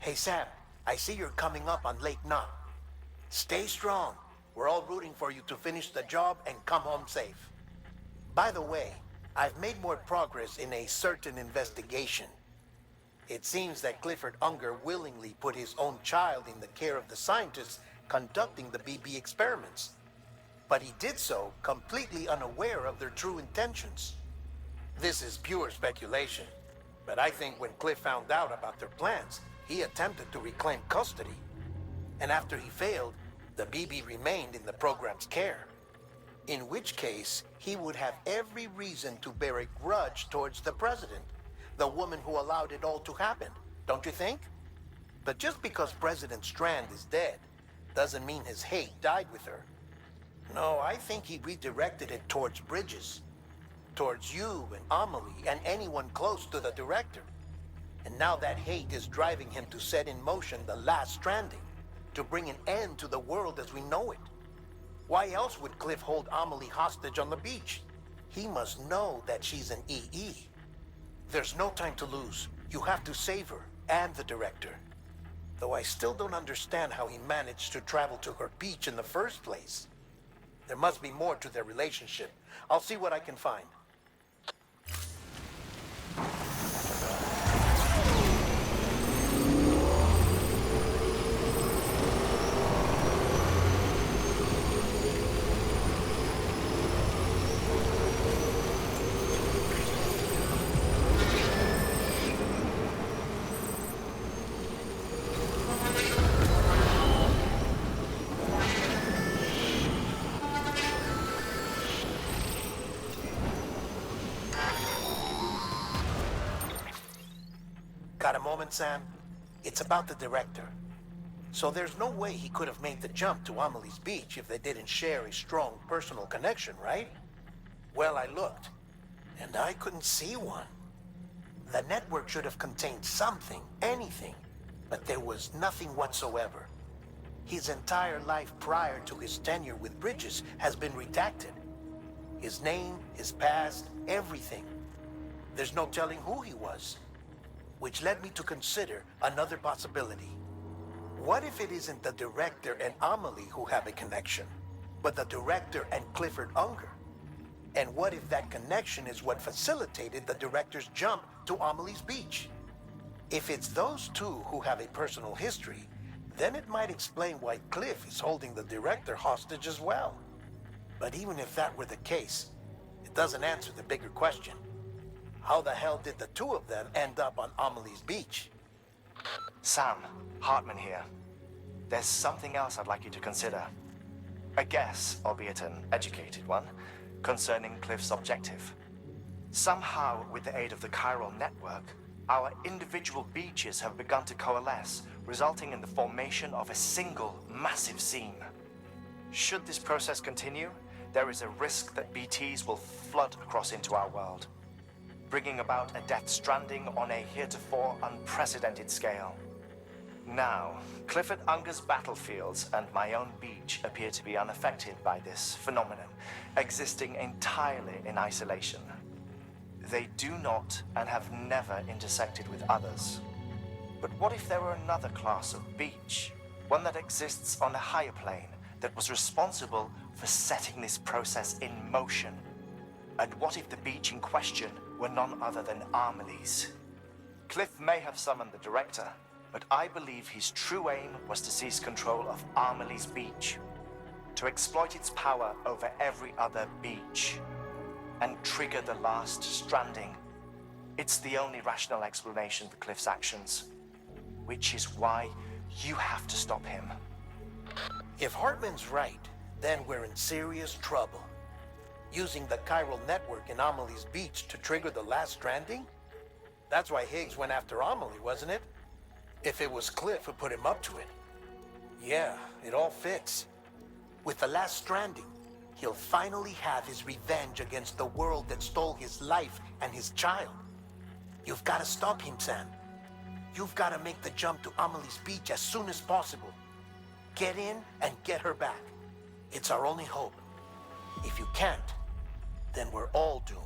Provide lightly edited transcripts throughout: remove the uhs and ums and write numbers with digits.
Hey Sam, I see you're coming up on Lake Knot. Stay strong. We're all rooting for you to finish the job and come home safe. By the way, I've made more progress in a certain investigation. It seems that Clifford Unger willingly put his own child in the care of the scientists conducting the BB experiments. But he did so completely unaware of their true intentions. This is pure speculation, but I think when Cliff found out about their plans, he attempted to reclaim custody. And after he failed, the BB remained in the program's care. In which case, he would have every reason to bear a grudge towards the president, the woman who allowed it all to happen, don't you think? But just because President Strand is dead, doesn't mean his hate died with her. No, I think he redirected it towards Bridges, towards you and Amelie and anyone close to the director. And now that hate is driving him to set in motion the last stranding, to bring an end to the world as we know it. Why else would Cliff hold Amelie hostage on the beach? He must know that she's an EE. There's no time to lose. You have to save her and the director. Though I still don't understand how he managed to travel to her beach in the first place. There must be more to their relationship. I'll see what I can find. Got a moment, Sam? It's about the director. So there's no way he could have made the jump to Amelie's beach if they didn't share a strong personal connection, right? Well, I looked, and I couldn't see one. The network should have contained something, anything, but there was nothing whatsoever. His entire life prior to his tenure with Bridges has been redacted. His name, his past, everything. There's no telling who he was. Which led me to consider another possibility. What if it isn't the director and Amelie who have a connection, but the director and Clifford Unger? And what if that connection is what facilitated the director's jump to Amelie's beach? If it's those two who have a personal history, then it might explain why Cliff is holding the director hostage as well. But even if that were the case, it doesn't answer the bigger question. How the hell did the two of them end up on Amelie's beach? Sam, Hartman here. There's something else I'd like you to consider. A guess, albeit an educated one, concerning Cliff's objective. Somehow, with the aid of the chiral network, our individual beaches have begun to coalesce, resulting in the formation of a single massive seam. Should this process continue, there is a risk that BTs will flood across into our world, bringing about a Death Stranding on a heretofore unprecedented scale. Now, Clifford Unger's battlefields and my own beach appear to be unaffected by this phenomenon, existing entirely in isolation. They do not and have never intersected with others. But what if there were another class of beach, one that exists on a higher plane, that was responsible for setting this process in motion? And what if the beach in question were none other than Amelie's? Cliff may have summoned the director, but I believe his true aim was to seize control of Amelie's beach, to exploit its power over every other beach, and trigger the last stranding. It's the only rational explanation for Cliff's actions, which is why you have to stop him. If Hartman's right, then we're in serious trouble. Using the chiral network in Amelie's beach to trigger the last stranding? That's why Higgs went after Amelie, wasn't it? If it was Cliff who put him up to it. Yeah, it all fits. With the last stranding, he'll finally have his revenge against the world that stole his life and his child. You've got to stop him, Sam. You've got to make the jump to Amelie's beach as soon as possible. Get in and get her back. It's our only hope. If you can't, then we're all doomed.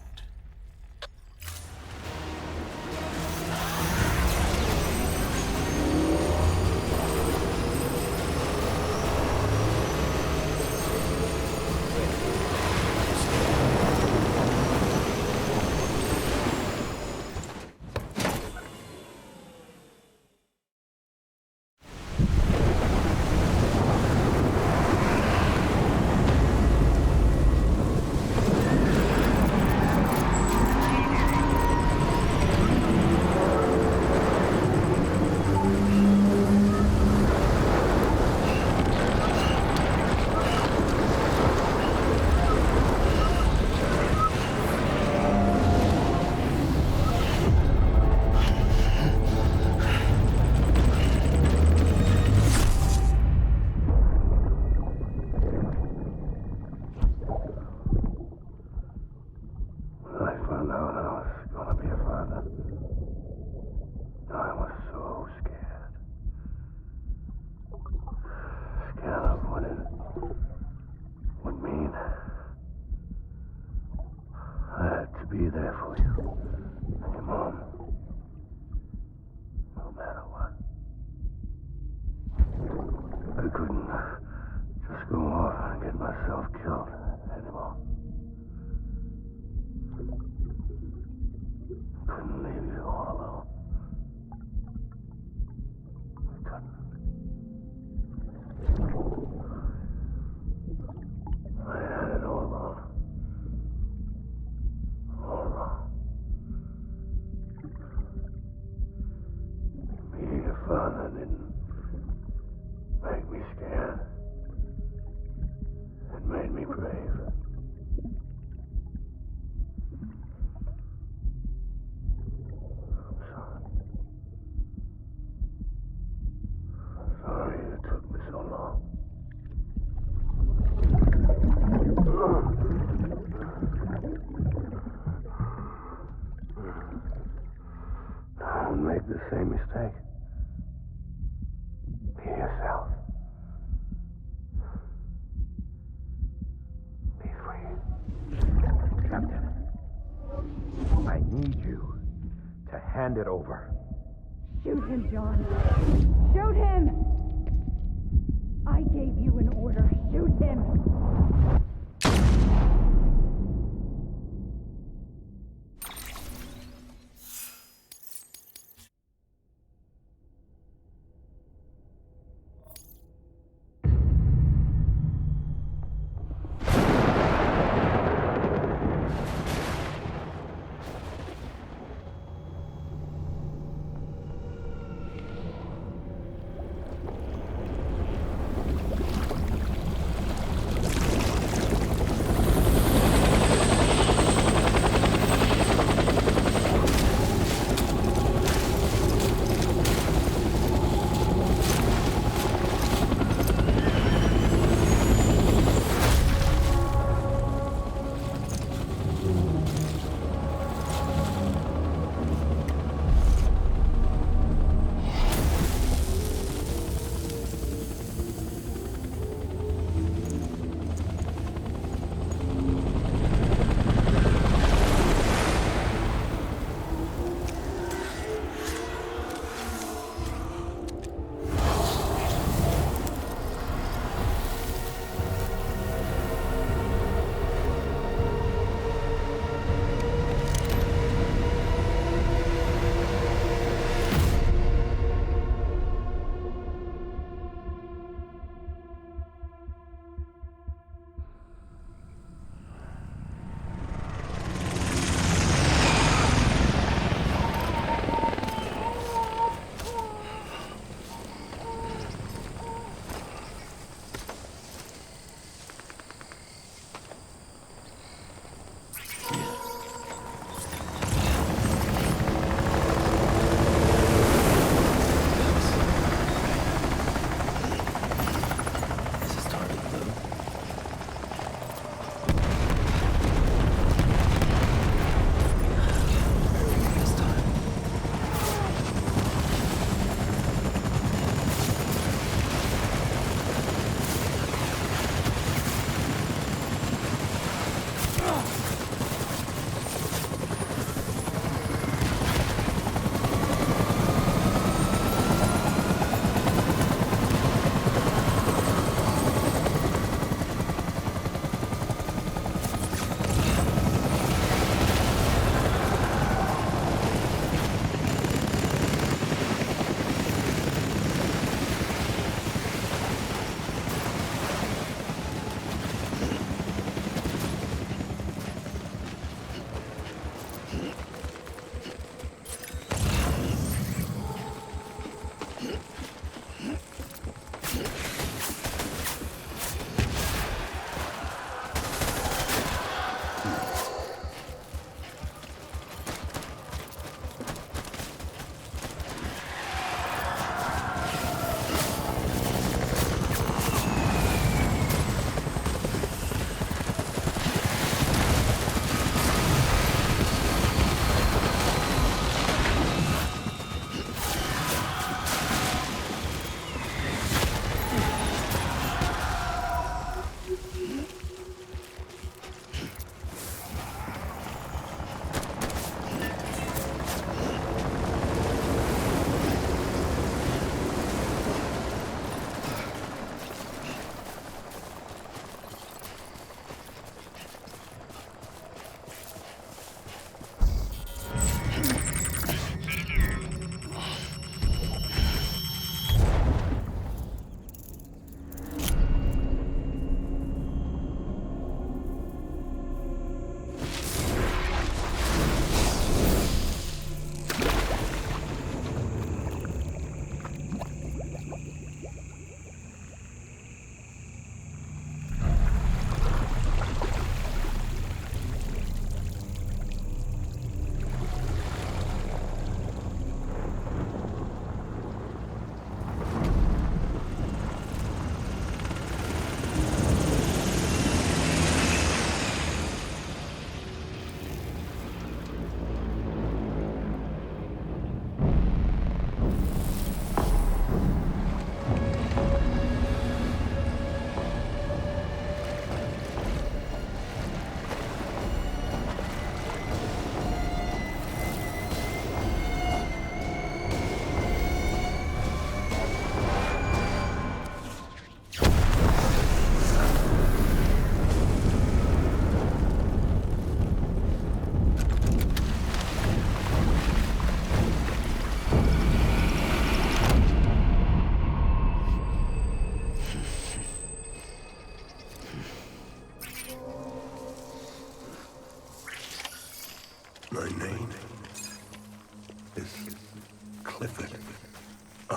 father didn't make me scared. It made me brave. I'm sorry. I'm sorry it took me so long. Don't make the same mistake. Be yourself. Be free. Captain, I need you to hand it over. Shoot him, John. Shoot him! I gave you an order. Shoot him!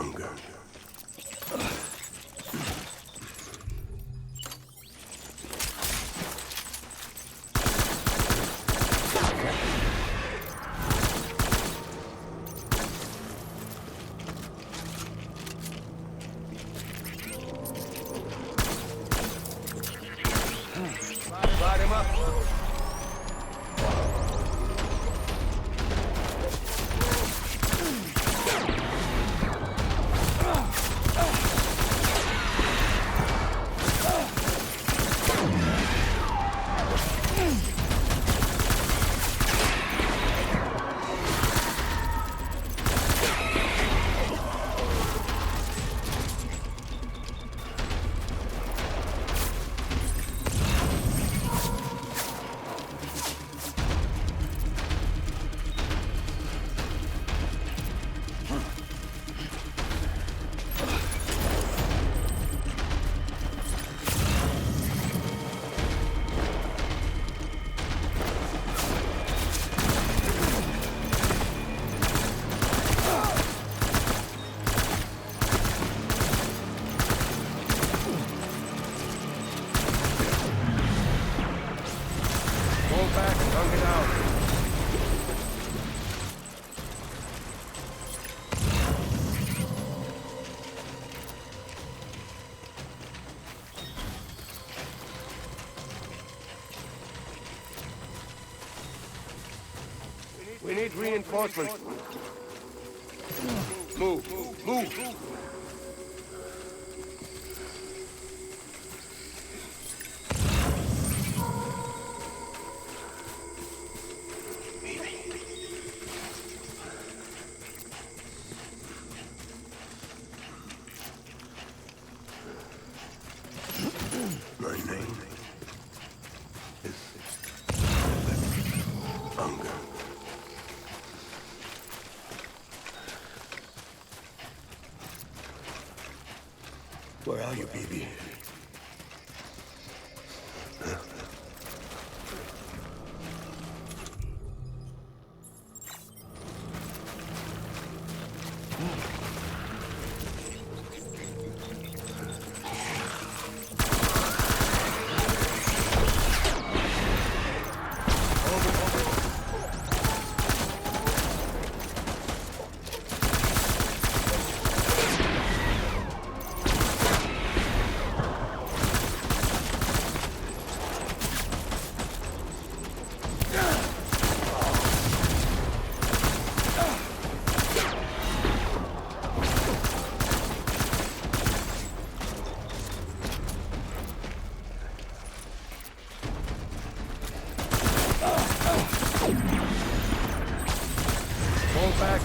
hunger. Light him up. Pull back and hug it out. We need reinforcements. Move, move. My name is hunger. Where are you, baby? Pull back.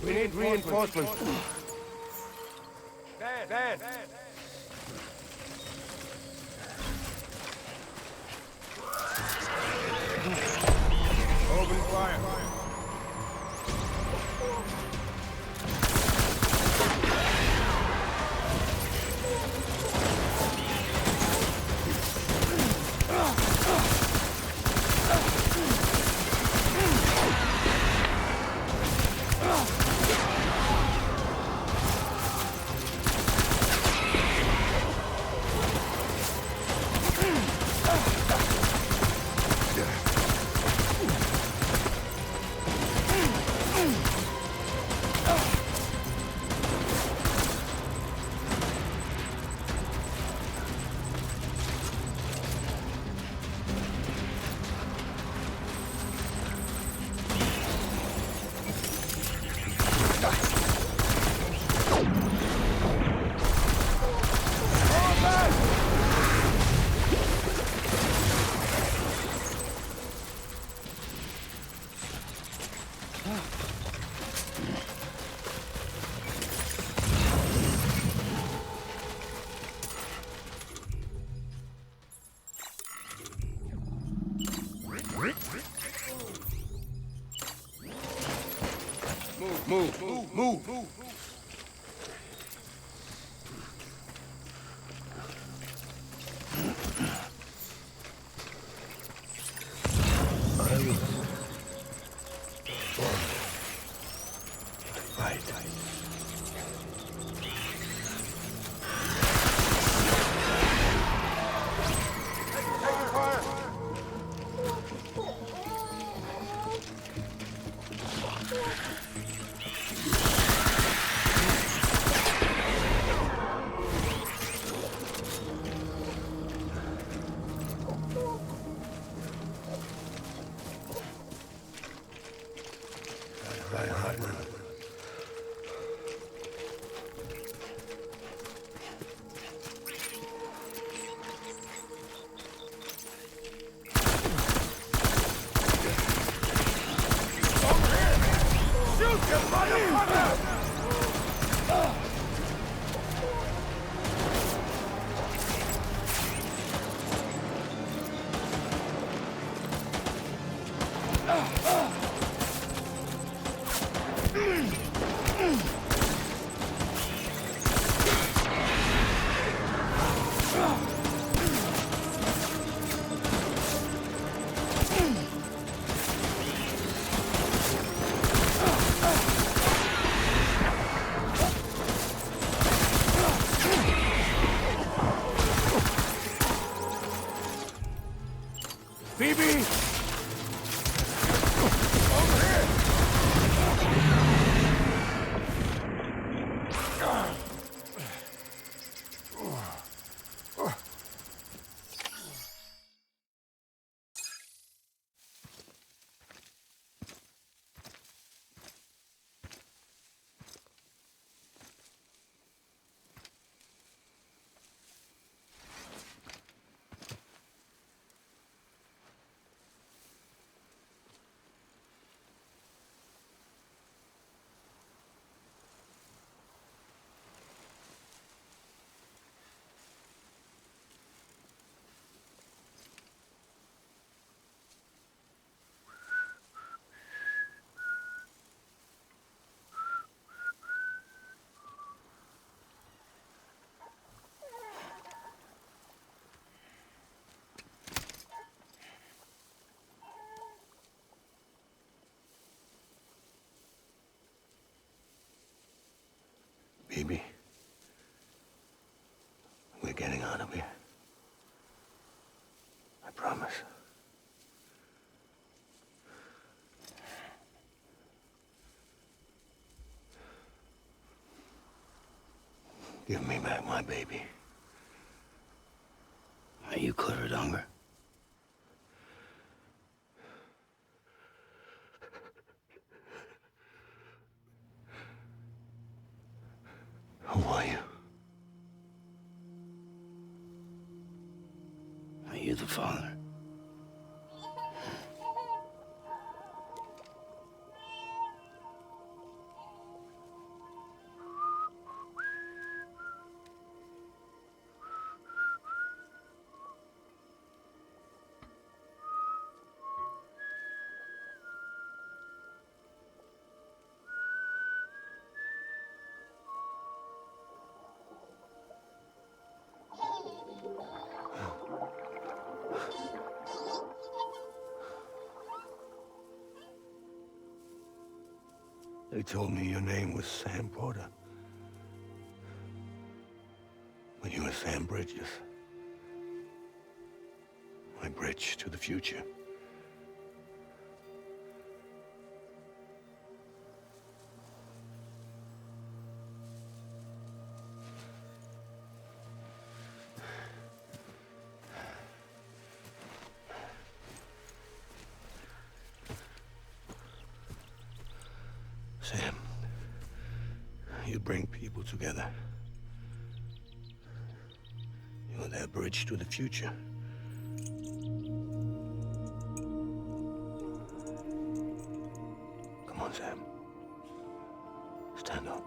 We need reinforcements. Dan. Open fire. Move. getting out of here. I promise. Give me back my baby. Are you clear of hunger? Who are you? Are you the father? They told me your name was Sam Porter. But you were Sam Bridges. My bridge to the future. Sam, you bring people together. You're their bridge to the future. Come on, Sam. Stand up.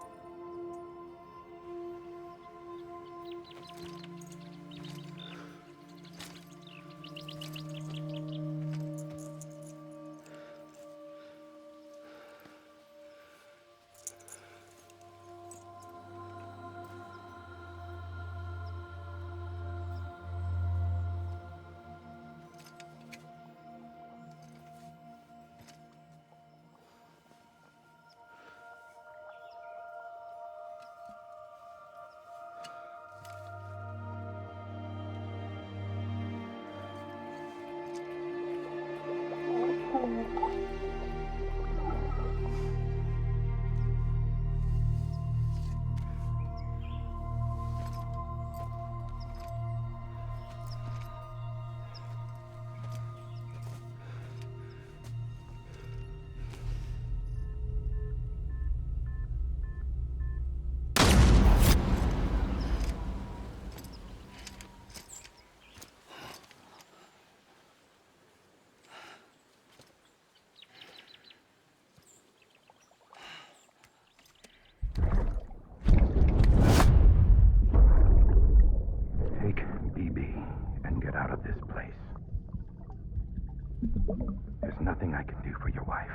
There's nothing I can do for your wife.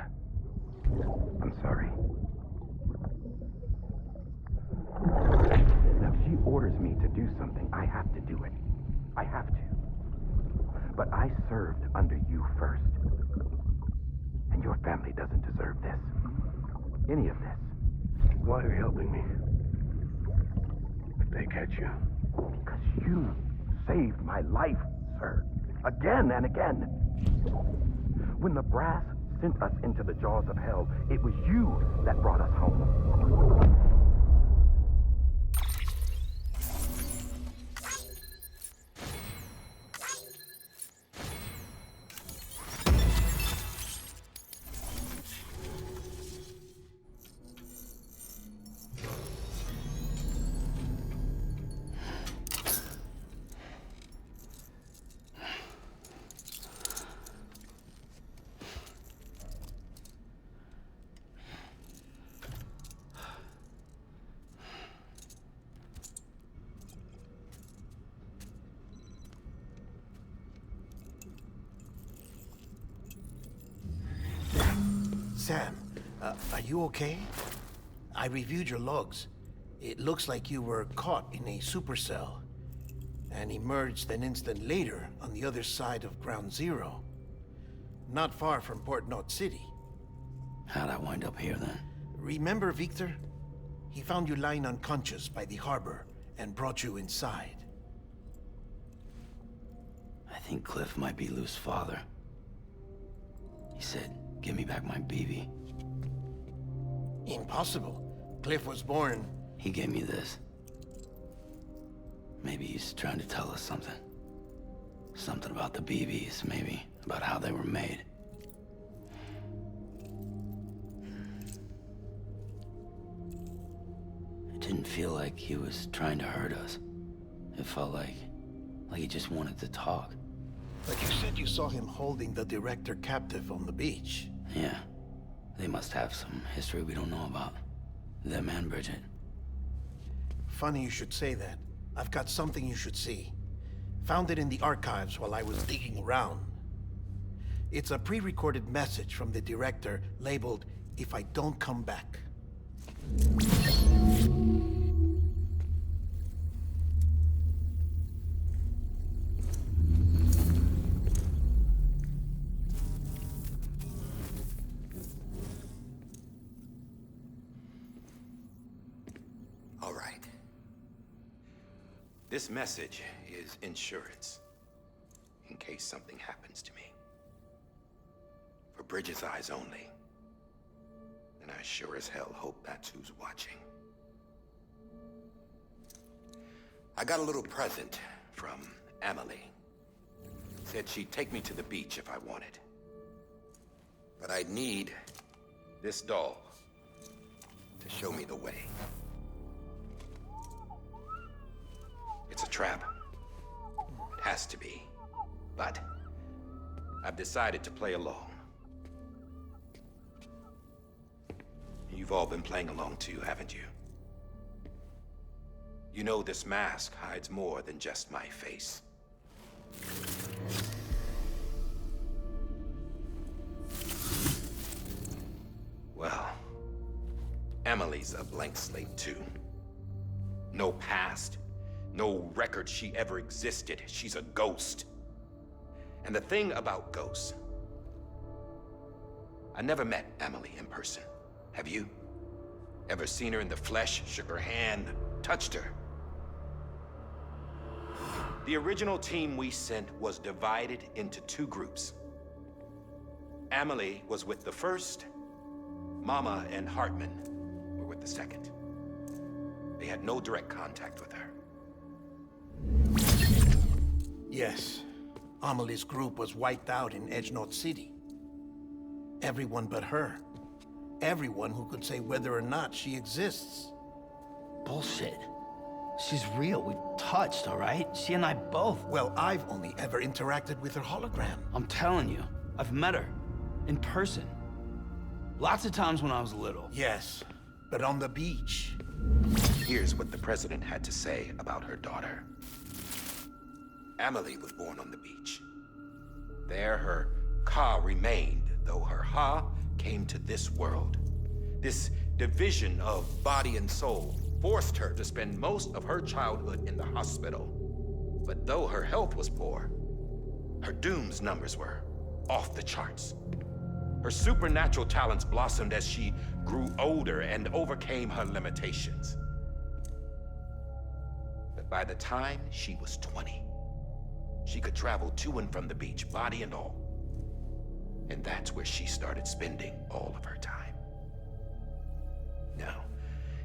I'm sorry. Now, if she orders me to do something, I have to do it. I have to. But I served under you first. And your family doesn't deserve this. Any of this. Why are you helping me? If they catch you. Because you saved my life, sir. Again and again. When the brass sent us into the jaws of hell, it was you that brought us home. Sam, are you okay? I reviewed your logs. It looks like you were caught in a supercell and emerged an instant later on the other side of Ground Zero. Not far from Port Knot City. How'd I wind up here then? Remember Victor? He found you lying unconscious by the harbor and brought you inside. I think Cliff might be Lou's father. He said, give me back my baby. Impossible. Cliff was born... He gave me this. Maybe he's trying to tell us something. Something about the BBs, maybe. About how they were made. It didn't feel like he was trying to hurt us. It felt like he just wanted to talk. But you said you saw him holding the director captive on the beach. Yeah. They must have some history we don't know about. Them and Bridget. Funny you should say that. I've got something you should see. Found it in the archives while I was digging around. It's a pre-recorded message from the director labeled, "If I don't come back." All right. This message is insurance, in case something happens to me. For Bridget's eyes only. And I sure as hell hope that's who's watching. I got a little present from Emily. Said she'd take me to the beach if I wanted. But I'd need this doll to show me the way. It's a trap. It has to be. But I've decided to play along. You've all been playing along too, haven't you? You know this mask hides more than just my face. Well, Emily's a blank slate too. No past. No record she ever existed. She's a ghost. And the thing about ghosts, I never met Emily in person. Have you? Ever seen her in the flesh, shook her hand, touched her? The original team we sent was divided into two groups. Emily was with the first. Mama and Hartman were with the second. They had no direct contact with her. Yes. Amelie's group was wiped out in Edgenorth City. Everyone but her. Everyone who could say whether or not she exists. Bullshit. She's real. We've touched, all right? She and I both. Well, I've only ever interacted with her hologram. I'm telling you, I've met her. In person. Lots of times when I was little. Yes, but on the beach. Here's what the president had to say about her daughter. Emily was born on the beach. There her ka remained, though her ha came to this world. This division of body and soul forced her to spend most of her childhood in the hospital. But though her health was poor, her dooms numbers were off the charts. Her supernatural talents blossomed as she grew older and overcame her limitations. But by the time she was 20, she could travel to and from the beach, body and all. And that's where she started spending all of her time. Now,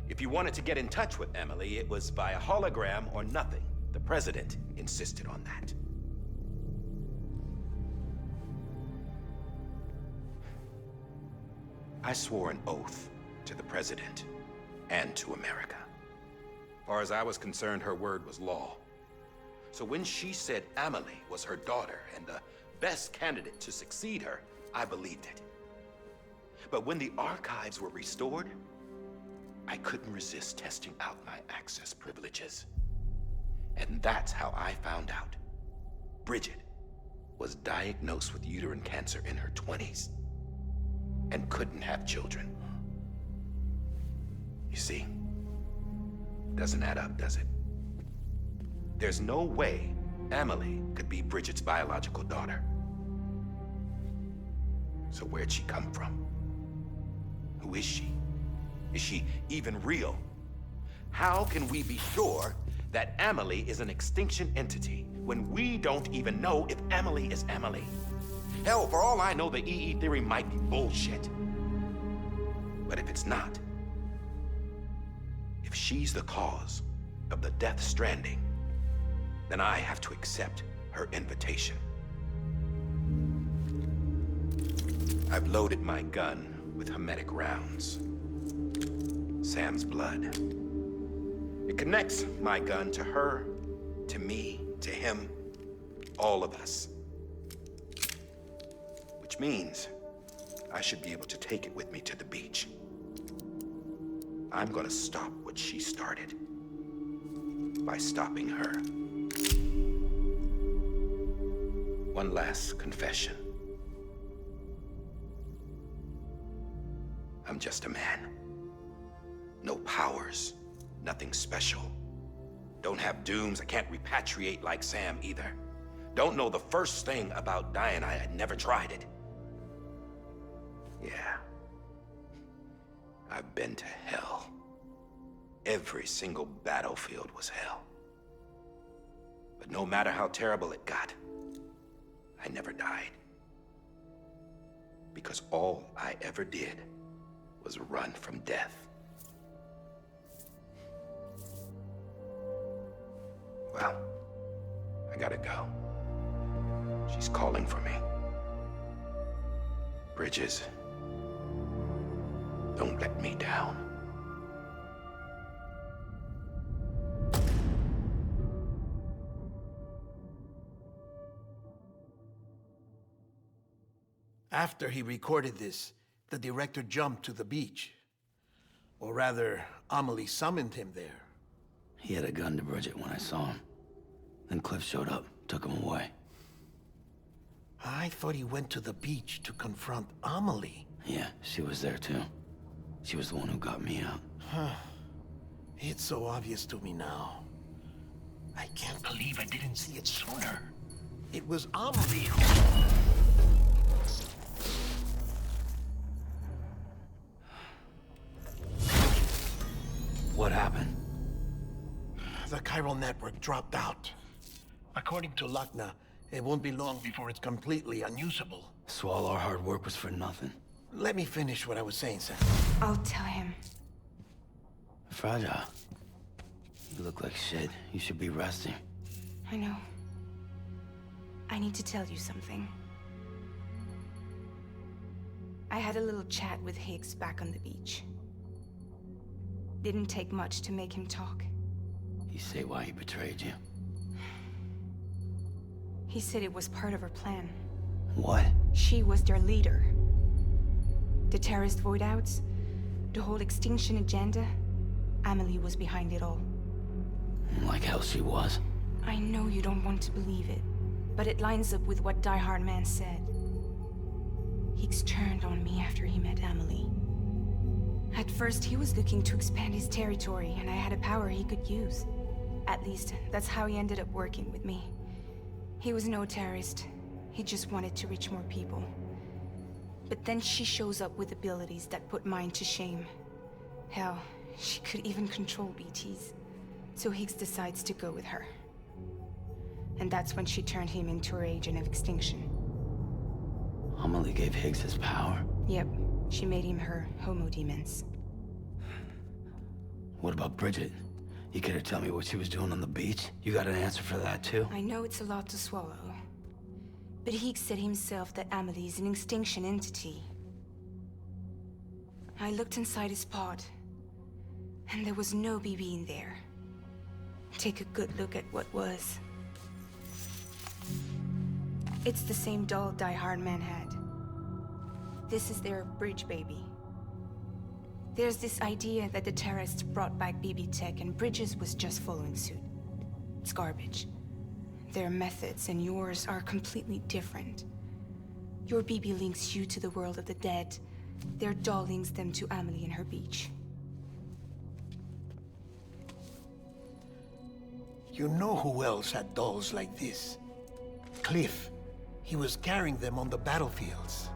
if you wanted to get in touch with Emily, it was via hologram or nothing. The president insisted on that. I swore an oath to the president and to America. As far as I was concerned, her word was law. So when she said Emily was her daughter and the best candidate to succeed her, I believed it. But when the archives were restored, I couldn't resist testing out my access privileges. And that's how I found out. Bridget was diagnosed with uterine cancer in her 20s and couldn't have children. You see, doesn't add up, does it? There's no way Emily could be Bridget's biological daughter. So where'd she come from? Who is she? Is she even real? How can we be sure that Emily is an extinction entity when we don't even know if Emily is Emily. Hell, for all I know, the EE theory might be bullshit. But if it's not, if she's the cause of the Death Stranding, then I have to accept her invitation. I've loaded my gun with hermetic rounds. Sam's blood. It connects my gun to her, to me, to him, all of us. Which means I should be able to take it with me to the beach. I'm gonna stop what she started by stopping her. One last confession. I'm just a man. No powers, nothing special. Don't have dooms, I can't repatriate like Sam either. Don't know the first thing about dying, I had never tried it. Yeah. I've been to hell. Every single battlefield was hell. But no matter how terrible it got, I never died. Because all I ever did was run from death. Well, I gotta go. She's calling for me. Bridges, don't let me down. After he recorded this, the director jumped to the beach. Or rather, Amelie summoned him there. He had a gun to Bridget when I saw him. Then Cliff showed up, took him away. I thought he went to the beach to confront Amelie. Yeah, she was there too. She was the one who got me out. It's so obvious to me now. I can't believe I didn't see it sooner. It was Amelie who... What happened? The chiral network dropped out. According to Lakna, it won't be long before it's completely unusable. So all our hard work was for nothing. Let me finish what I was saying, Sam. I'll tell him. Fragile. You look like shit. You should be resting. I know. I need to tell you something. I had a little chat with Higgs back on the beach. Didn't take much to make him talk. You say why he betrayed you? He said it was part of her plan. What? She was their leader. The terrorist void-outs, the whole extinction agenda, Amelie was behind it all. Like hell she was. I know you don't want to believe it, but it lines up with what Die Hard Man said. Higgs turned on me after he met Amelie. At first, he was looking to expand his territory, and I had a power he could use. At least, that's how he ended up working with me. He was no terrorist. He just wanted to reach more people. But then she shows up with abilities that put mine to shame. Hell, she could even control BTs. So Higgs decides to go with her. And that's when she turned him into her agent of extinction. Amelie gave Higgs his power. Yep, she made him her homo demons. What about Bridget? You care to tell me what she was doing on the beach? You got an answer for that too? I know it's a lot to swallow. But Higgs said himself that Amelie is an extinction entity. I looked inside his pod, and there was no BB in there. Take a good look at what was. It's the same doll Die Hard Man had. This is their bridge baby. There's this idea that the terrorists brought back BB tech and Bridges was just following suit. It's garbage. Their methods and yours are completely different. Your BB links you to the world of the dead. Their doll links them to Amelie and her beach. You know who else had dolls like this? Cliff. He was carrying them on the battlefields.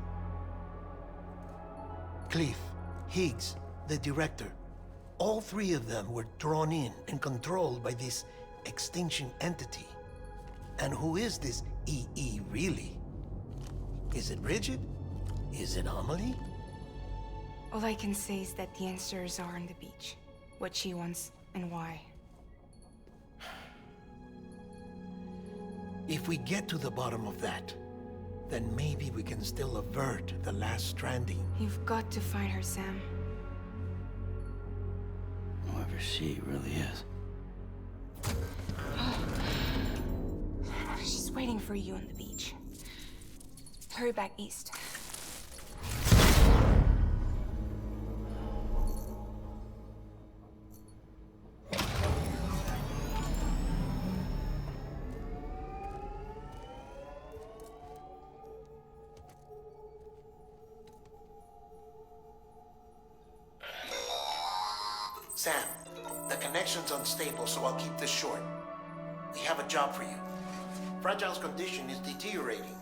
Cliff, Higgs, the director. All three of them were drawn in and controlled by this extinction entity. And who is this EE really? Is it Bridget? Is it Amelie? All I can say is that the answers are on the beach. What she wants and why. If we get to the bottom of that, then maybe we can still avert the last stranding. You've got to find her, Sam. Whoever she really is. She's waiting for you on the beach. Hurry back east. Sam, the connection's unstable, so I'll keep this short. We have a job for you. Fragile's condition is deteriorating.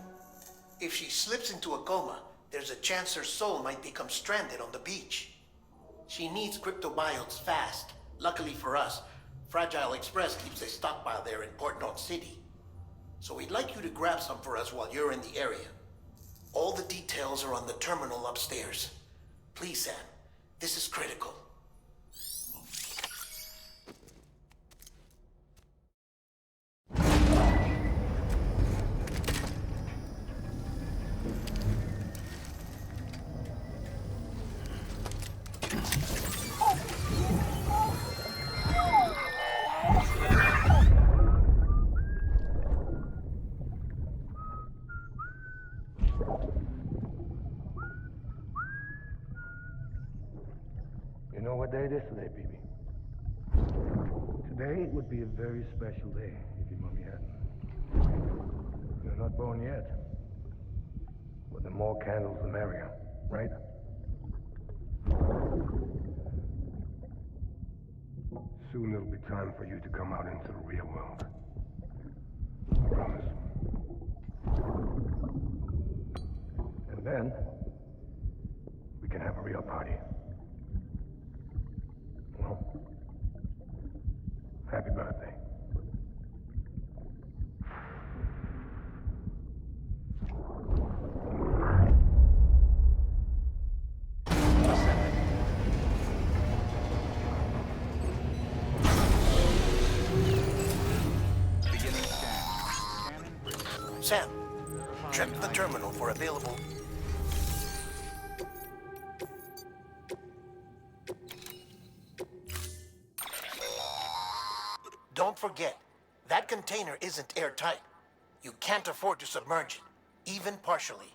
If she slips into a coma, there's a chance her soul might become stranded on the beach. She needs cryptobiotes fast. Luckily for us, Fragile Express keeps a stockpile there in Port North City. So we'd like you to grab some for us while you're in the area. All the details are on the terminal upstairs. Please, Sam, this is critical. You know what day it is today, BB? Today would be a very special day if your mommy hadn't. You're not born yet. But the more candles, the merrier, right? Soon it'll be time for you to come out into the real world. I promise. And then, we can have a real party. Well, happy birthday. Sam, check the terminal for available. Don't forget, that container isn't airtight. You can't afford to submerge it, even partially.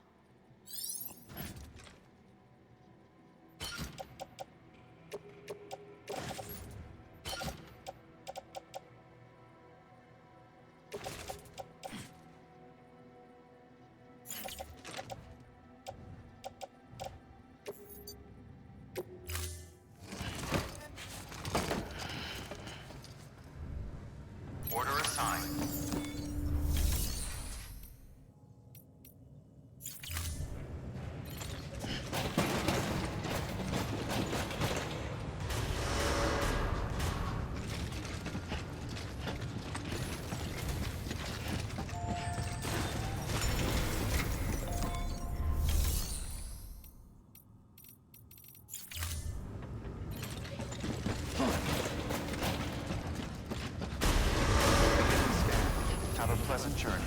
Order assigned. Have a pleasant journey.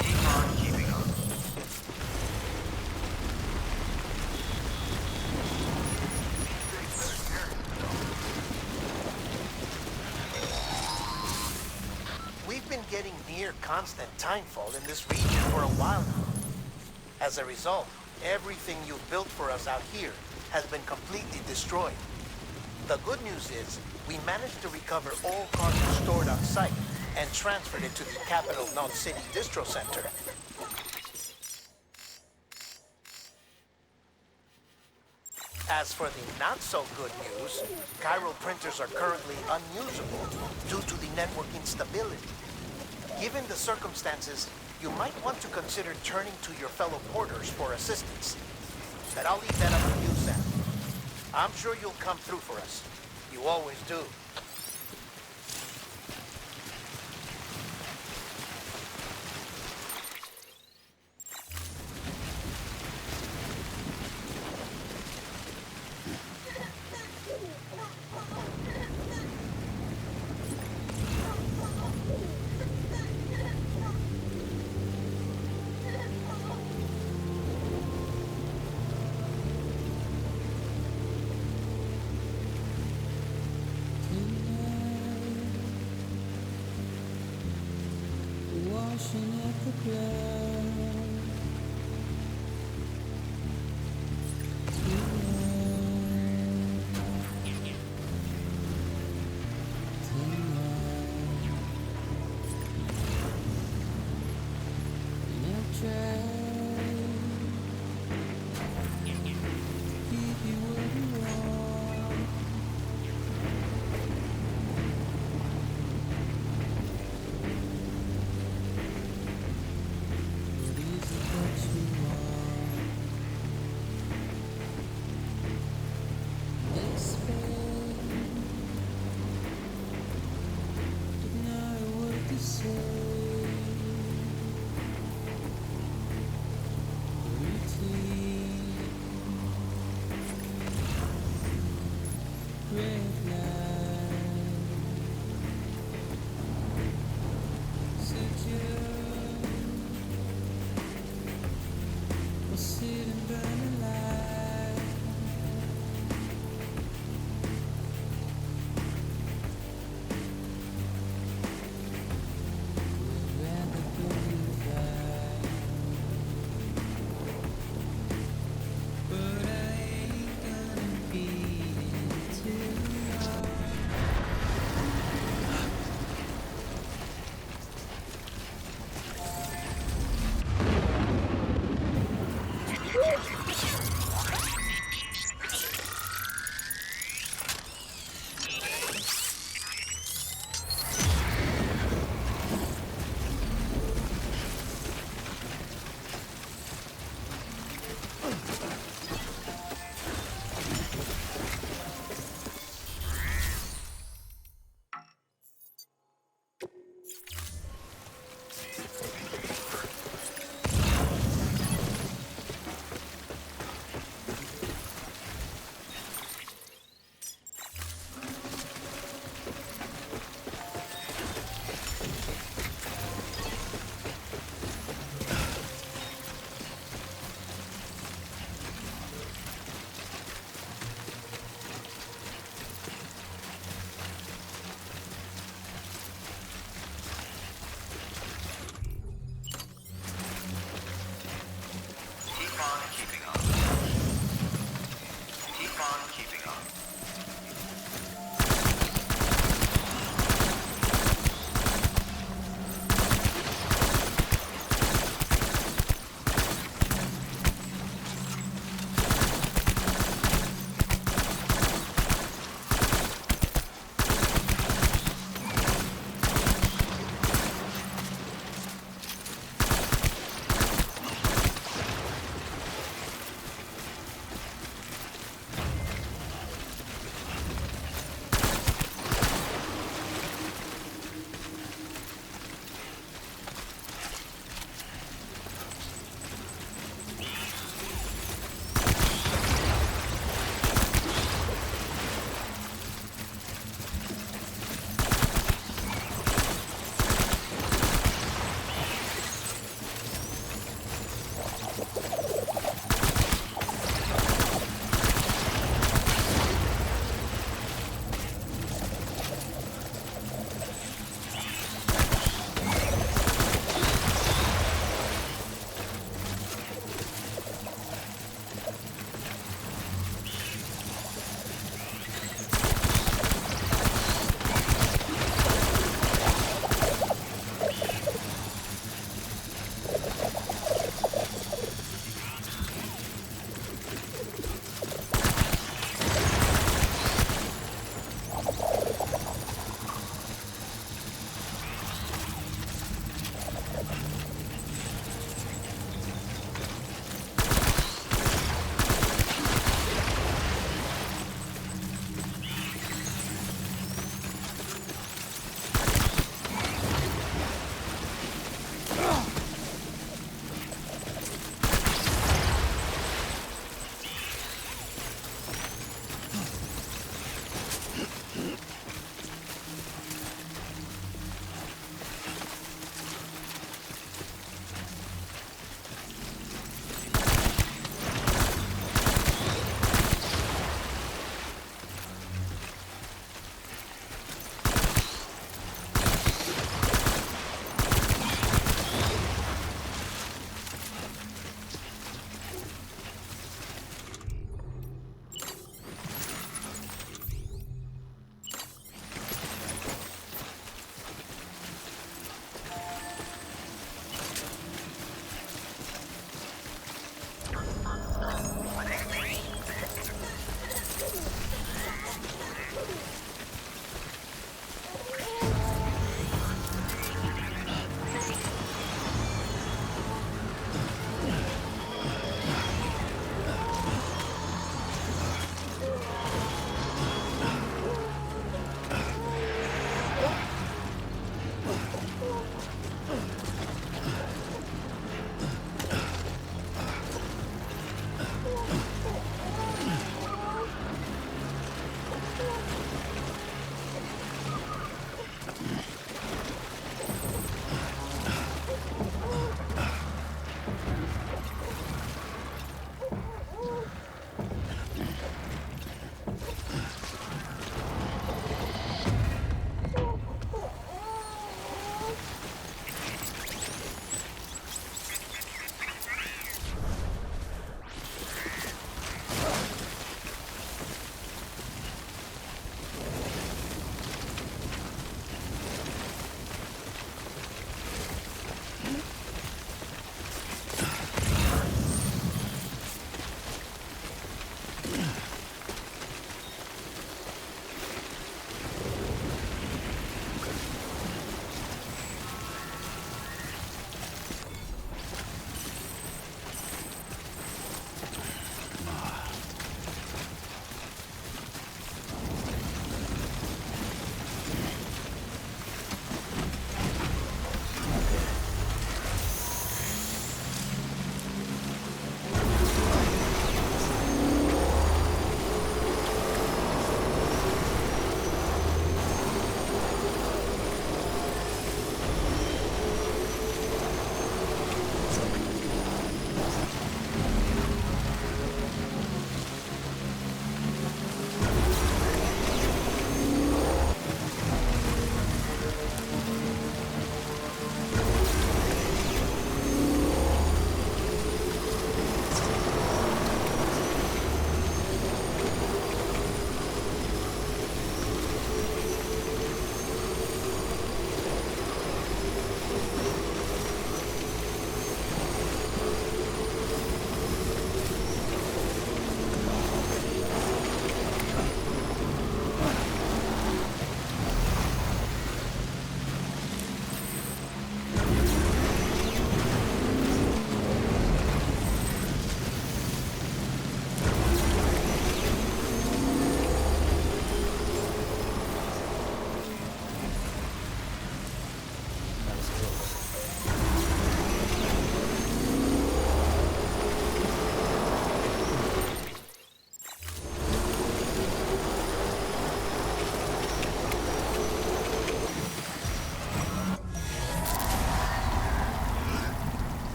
Keep on keeping on. We've been getting near constant timefall in this region for a while now. As a result, everything you've built for us out here has been completely destroyed. The good news is, we managed to recover all cargo stored on site and transferred it to the capital North City Distro Center. As for the not-so-good news, chiral printers are currently unusable due to the network instability. Given the circumstances, you might want to consider turning to your fellow porters for assistance. But I'll leave that up to you, Sam. I'm sure you'll come through for us. You always do.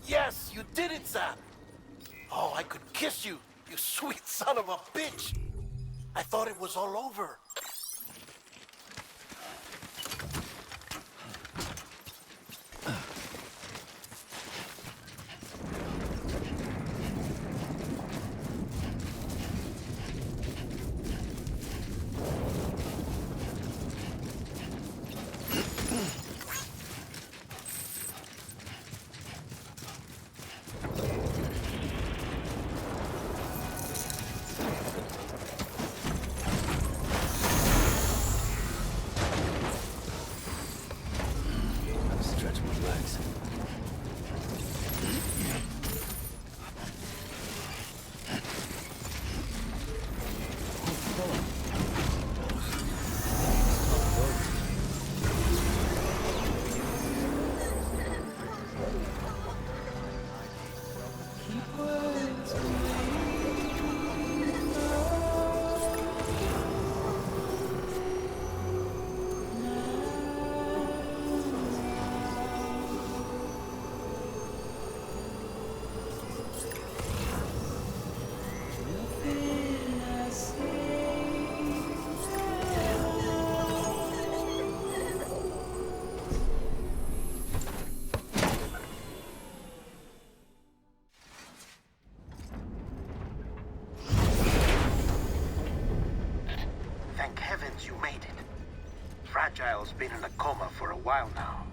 Yes, you did it, Sam! Oh, I could kiss you, you sweet son of a bitch! I thought it was all over. Stretch my legs. Thank heavens you made it. Fragile's been in a coma for a while now.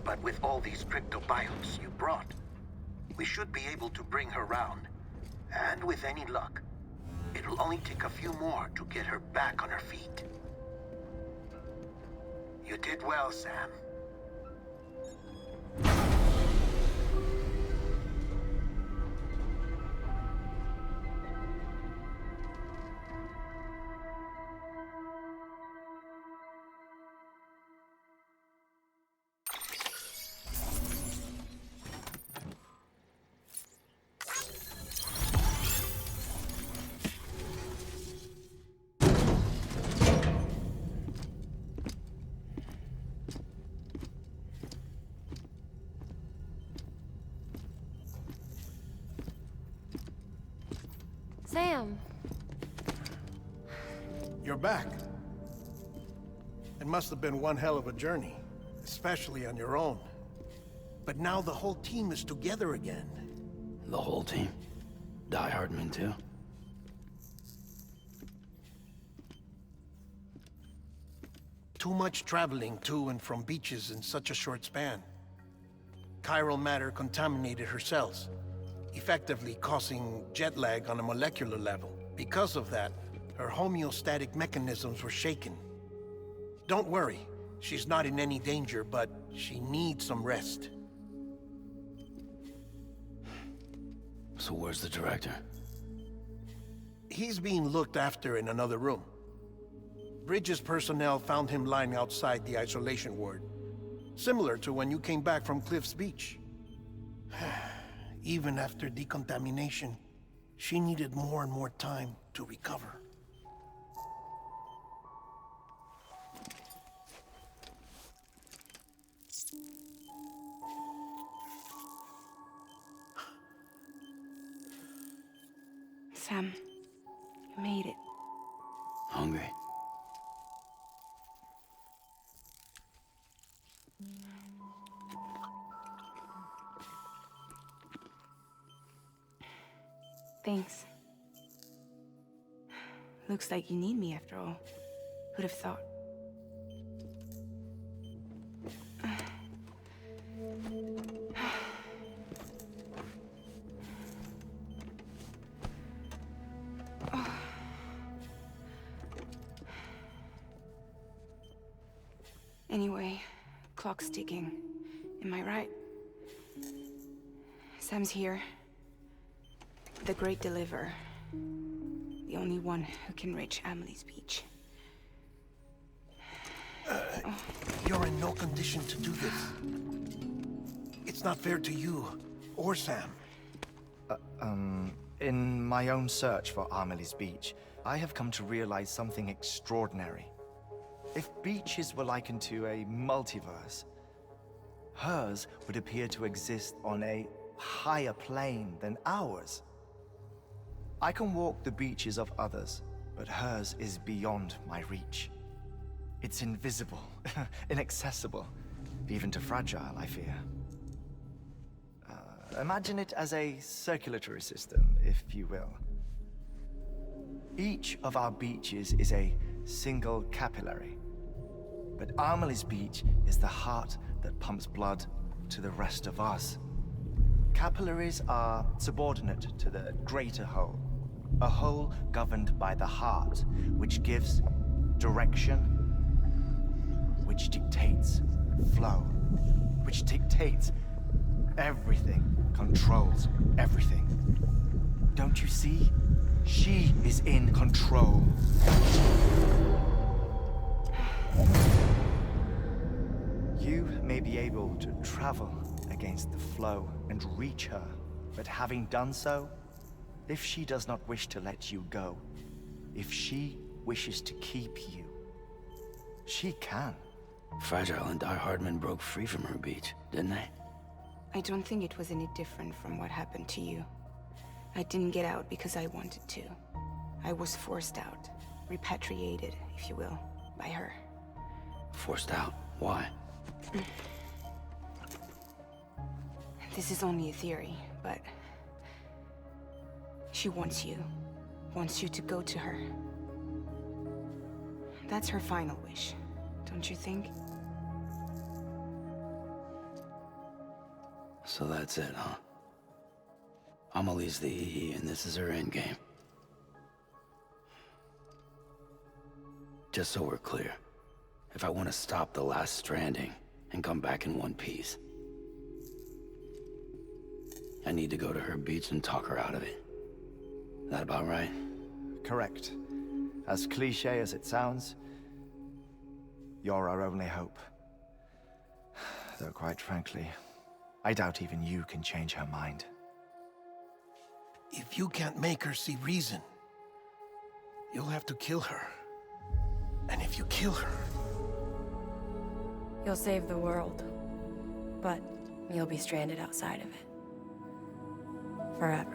But with all these cryptobiotes you brought, we should be able to bring her round. And with any luck, it'll only take a few more to get her back on her feet. You did well, Sam. Sam. You're back. It must have been one hell of a journey, especially on your own. But now the whole team is together again. The whole team? Die Hardman too? Too much traveling to and from beaches in such a short span. Chiral matter contaminated her cells, effectively causing jet lag on a molecular level. Because of that, her homeostatic mechanisms were shaken. Don't worry, she's not in any danger, but she needs some rest. So where's the director? He's being looked after in another room. Bridges personnel found him lying outside the isolation ward, similar to when you came back from Cliff's Beach. Even after decontamination, she needed more and more time to recover. Sam, you made it. Hungry? Thanks. Looks like you need me after all. Who'd have thought? Anyway, clock's ticking. Am I right? Sam's here. The Great Deliverer. The only one who can reach Amelie's beach. You're in no condition to do this. It's not fair to you or Sam. In my own search for Amelie's beach, I have come to realize something extraordinary. If beaches were likened to a multiverse, hers would appear to exist on a higher plane than ours. I can walk the beaches of others, but hers is beyond my reach. It's invisible, inaccessible, even to fragile, I fear. Imagine it as a circulatory system, if you will. Each of our beaches is a single capillary, but Amelie's beach is the heart that pumps blood to the rest of us. Capillaries are subordinate to the greater whole, a whole governed by the heart, which gives direction, which dictates flow, which dictates everything, controls everything. Don't you see? She is in control. You may be able to travel against the flow and reach her, but having done so, if she does not wish to let you go, if she wishes to keep you, she can. Fragile and Die Hardman broke free from her beach, didn't they? I don't think it was any different from what happened to you. I didn't get out because I wanted to. I was forced out, repatriated, if you will, by her. Forced out? Why? This is only a theory, but she wants you to go to her. That's her final wish, don't you think? So that's it, huh? Amelie's the EE, and this is her endgame. Just so we're clear, if I want to stop the last stranding and come back in one piece, I need to go to her beach and talk her out of it. That about right? Correct. As cliché as it sounds, you're our only hope. Though quite frankly, I doubt even you can change her mind. If you can't make her see reason, you'll have to kill her. And if you kill her... You'll save the world, but you'll be stranded outside of it. Forever.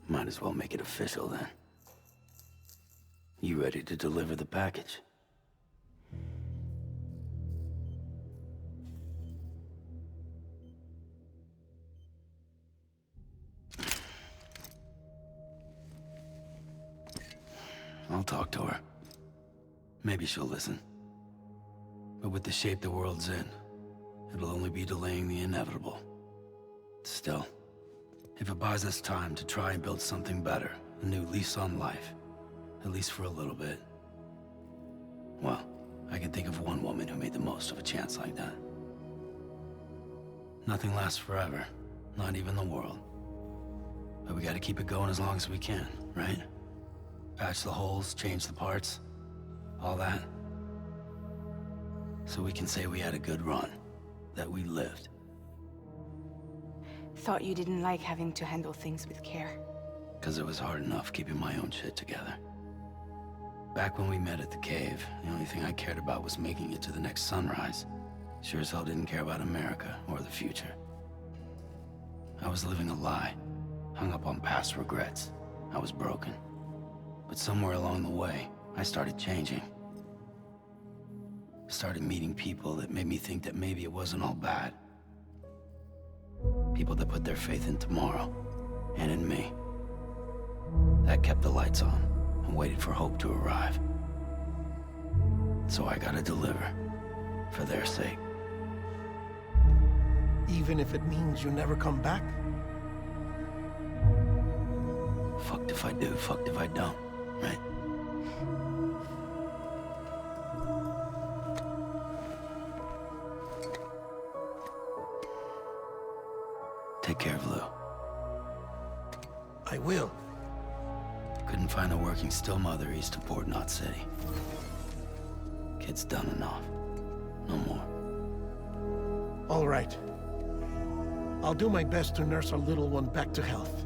Might as well make it official then. You ready to deliver the package? I'll talk to her. Maybe she'll listen. But with the shape the world's in, it'll only be delaying the inevitable. Still, if it buys us time to try and build something better, a new lease on life, at least for a little bit, well, I can think of one woman who made the most of a chance like that. Nothing lasts forever, not even the world. But we gotta keep it going as long as we can, right? Patch the holes, change the parts, all that. So we can say we had a good run, that we lived. Thought you didn't like having to handle things with care. 'Cause it was hard enough keeping my own shit together. Back when we met at the cave, the only thing I cared about was making it to the next sunrise. Sure as hell didn't care about America or the future. I was living a lie, hung up on past regrets. I was broken. But somewhere along the way, I started changing. Started meeting people that made me think that maybe it wasn't all bad. People that put their faith in tomorrow, and in me. That kept the lights on, and waited for hope to arrive. So I gotta deliver, for their sake. Even if it means you never come back? Fucked if I do, fucked if I don't, right? Take care of Lou. I will. Couldn't find a working still mother east of Port Knot City. Kid's done enough. No more. All right. I'll do my best to nurse our little one back to health.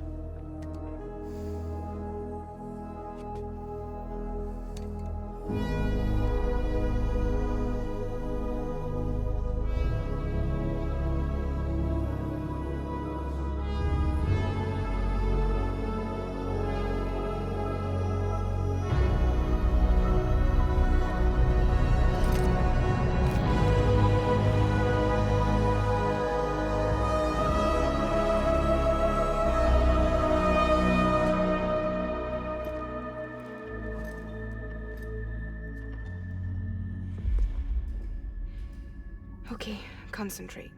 Okay, concentrate.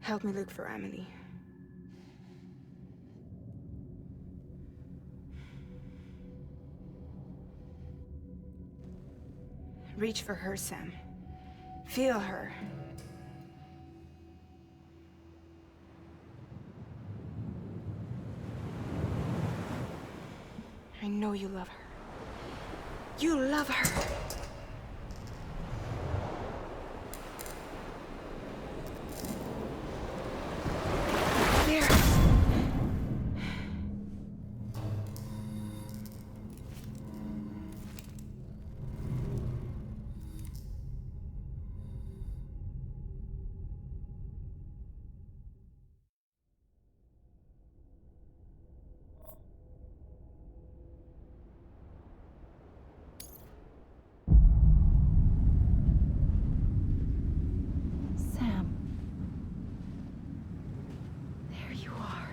Help me look for Emily. Reach for her, Sam. Feel her. I know you love her. You love her. There. Sam. There you are.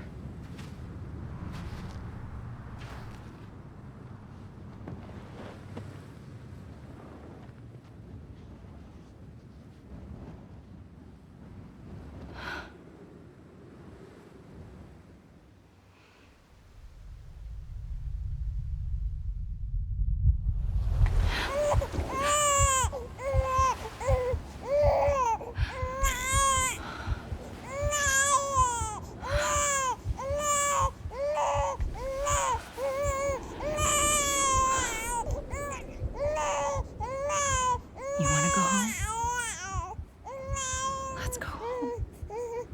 You want to go home? Let's go home. It's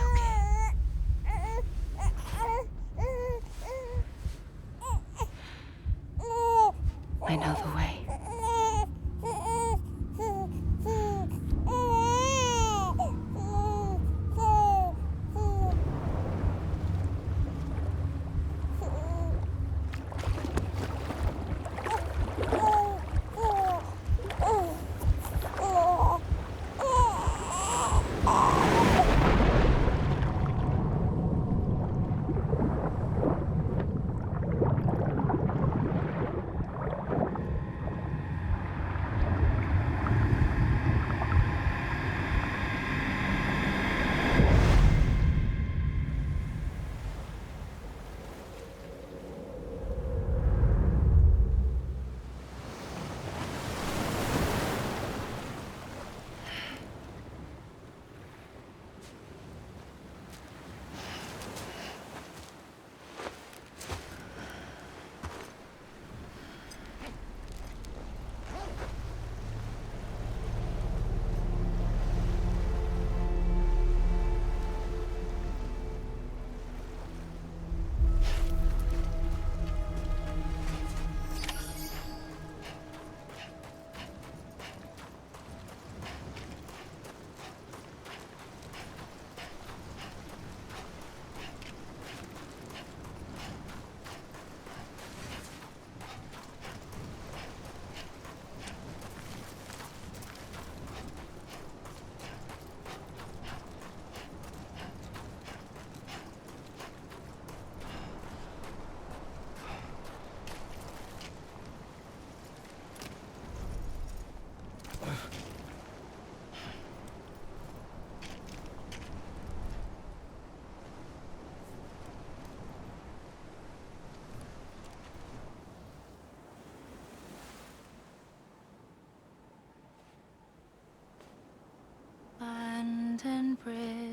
okay. I know the way.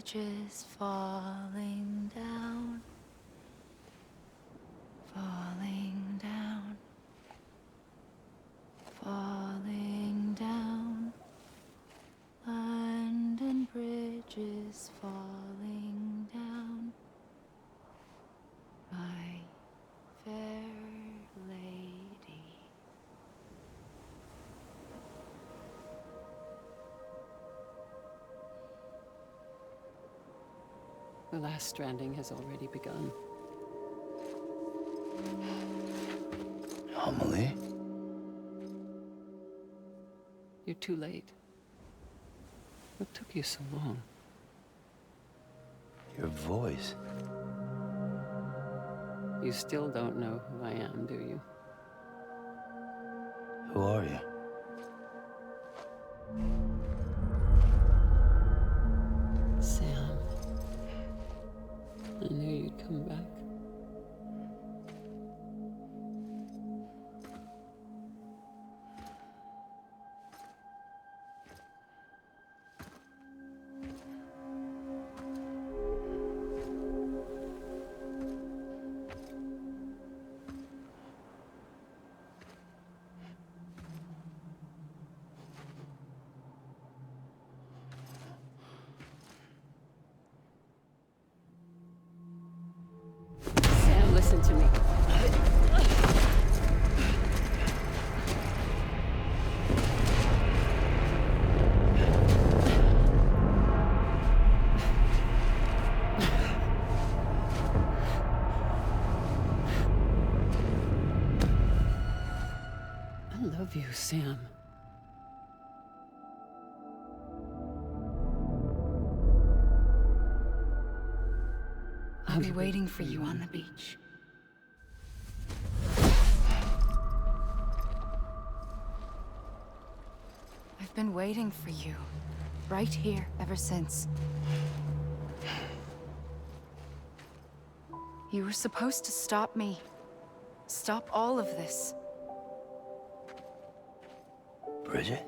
bridges falling down, falling down, falling down. London Bridge is falling down, my fair lady. The last stranding has already begun. Amelie? You're too late. What took you so long? Your voice. You still don't know who I am, do you? Who are you? Sam. I knew you'd come back. Sam, listen to me. I love you, Sam. I'll be waiting for you on the beach. I've been waiting for you, right here, ever since. You were supposed to stop me. Stop all of this. Bridget?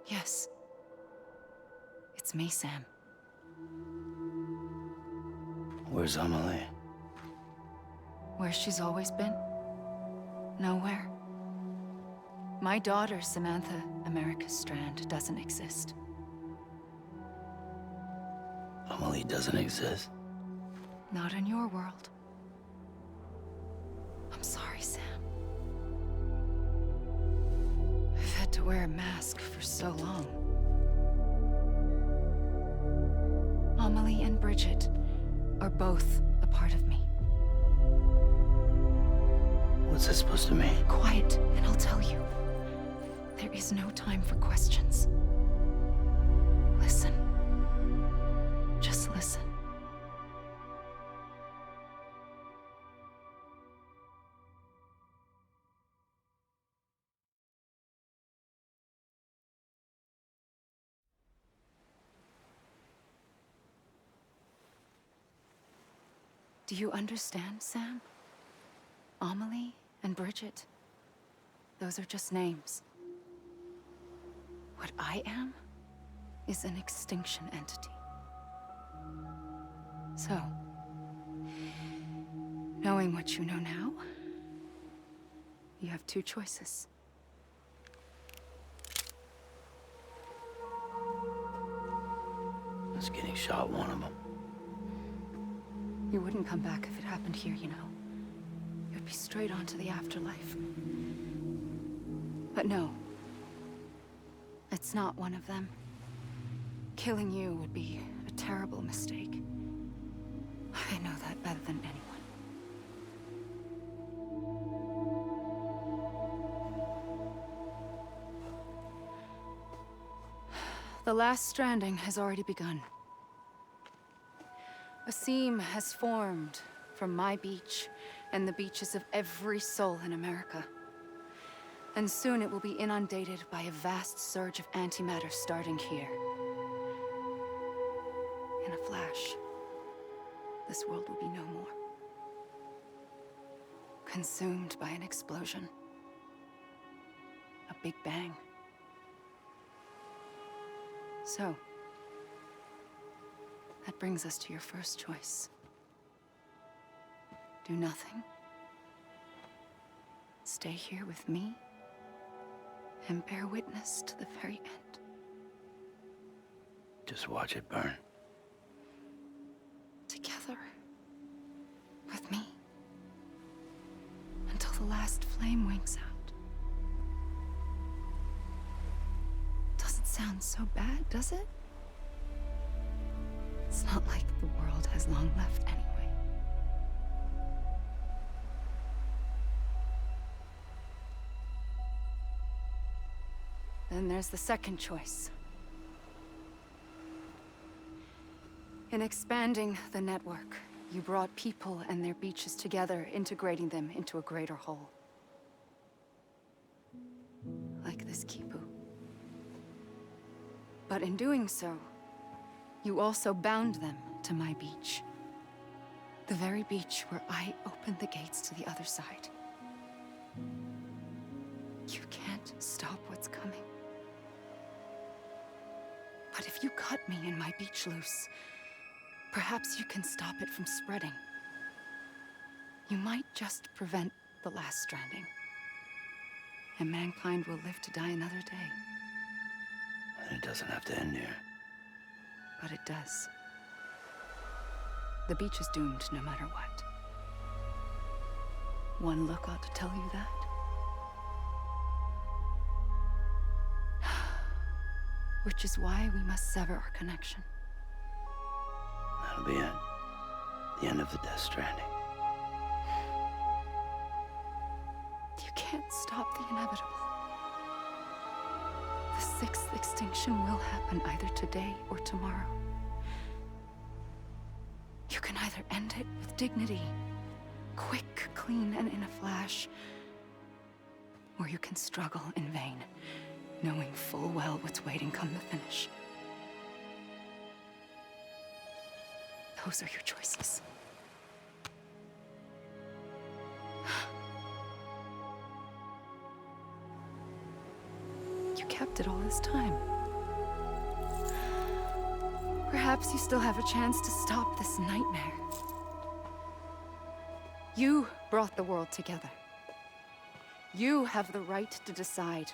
Yes. It's me, Sam. Where's Amelie? Where she's always been. Nowhere. My daughter, Samantha America Strand, doesn't exist. Amelie doesn't exist? Not in your world. I'm sorry, Sam. I've had to wear a mask for so long. Amelie and Bridget are both a part of me. What's this supposed to mean? Quiet, and I'll tell you. There is no time for questions. Listen. Just listen. Do you understand, Sam? Amelie and Bridget, those are just names. What I am is an extinction entity. So, knowing what you know now, you have two choices. Is getting shot one of them? You wouldn't come back if it happened here, you know. You'd be straight on to the afterlife. But no. It's not one of them. Killing you would be a terrible mistake. I know that better than anyone. The last stranding has already begun. A seam has formed from my beach and the beaches of every soul in America. And soon it will be inundated by a vast surge of antimatter starting here. In a flash, this world will be no more. Consumed by an explosion. A big bang. So, that brings us to your first choice. Do nothing. Stay here with me and bear witness to the very end. Just watch it burn. Together. With me. Until the last flame winks out. Doesn't sound so bad, does it? It's not like the world has long left anyway. Then there's the second choice. In expanding the network, you brought people and their beaches together, integrating them into a greater whole. Like this kipu. But in doing so, you also bound them to my beach. The very beach where I opened the gates to the other side. You can't stop what's coming. But if you cut me and my beach loose, perhaps you can stop it from spreading. You might just prevent the last stranding. And mankind will live to die another day. And it doesn't have to end here. But it does. The beach is doomed no matter what. One look ought to tell you that. Which is why we must sever our connection. That'll be it. The end of the Death Stranding. You can't stop the inevitable. The sixth extinction will happen either today or tomorrow. You can either end it with dignity, quick, clean, and in a flash, or you can struggle in vain, knowing full well what's waiting come the finish. Those are your choices. You kept it all this time. Perhaps you still have a chance to stop this nightmare. You brought the world together. You have the right to decide.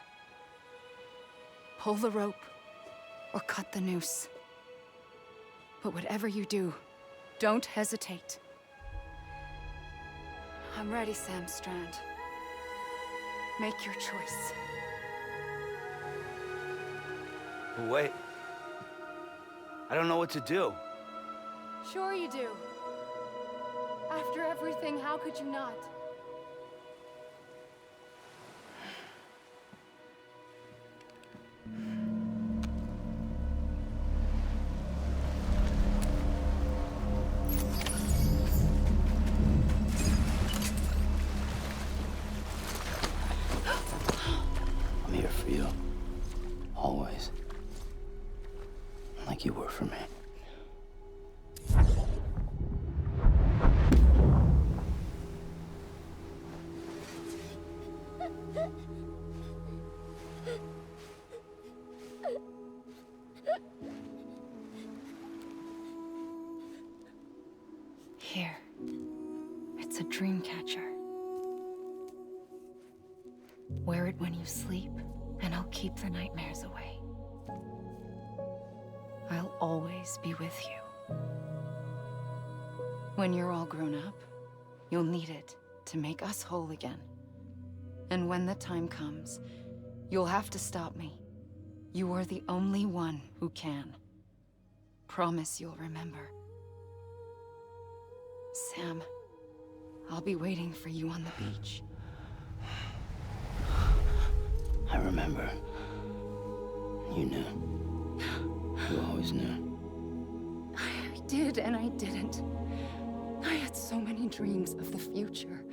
Pull the rope or cut the noose. But whatever you do, don't hesitate. I'm ready, Sam Strand. Make your choice. Wait. I don't know what to do. Sure you do. After everything, how could you not? I'm here for you. Always. Like you were for me. Here. It's a dream catcher. Wear it when you sleep, and I'll keep the nightmares away. I'll always be with you. When you're all grown up, you'll need it to make us whole again. And when the time comes, you'll have to stop me. You are the only one who can. Promise you'll remember. Sam, I'll be waiting for you on the beach. I remember. You knew. You always knew. I did and I didn't. I had so many dreams of the future.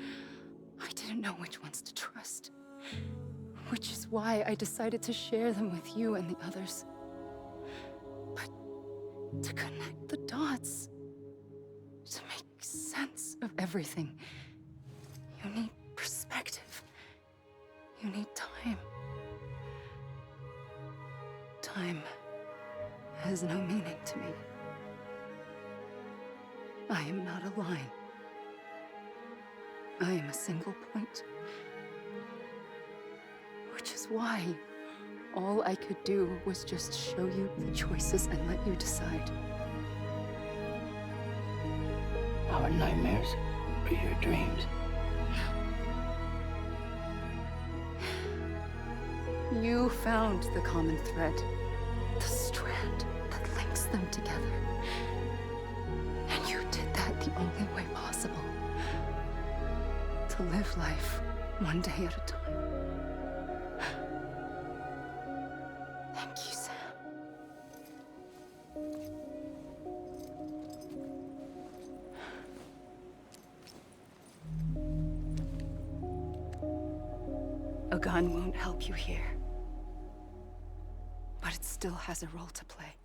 I didn't know which ones to trust. Which is why I decided to share them with you and the others. But to connect the dots, to make sense of everything, you need perspective. You need time. Time I am a single point. Which is why all I could do was just show you the choices and let you decide. Our nightmares are your dreams. You found the common thread, the strand that links them together. And you did that the only way possible. To live life one day at a time. Thank you, Sam. A gun won't help you here. But it still has a role to play.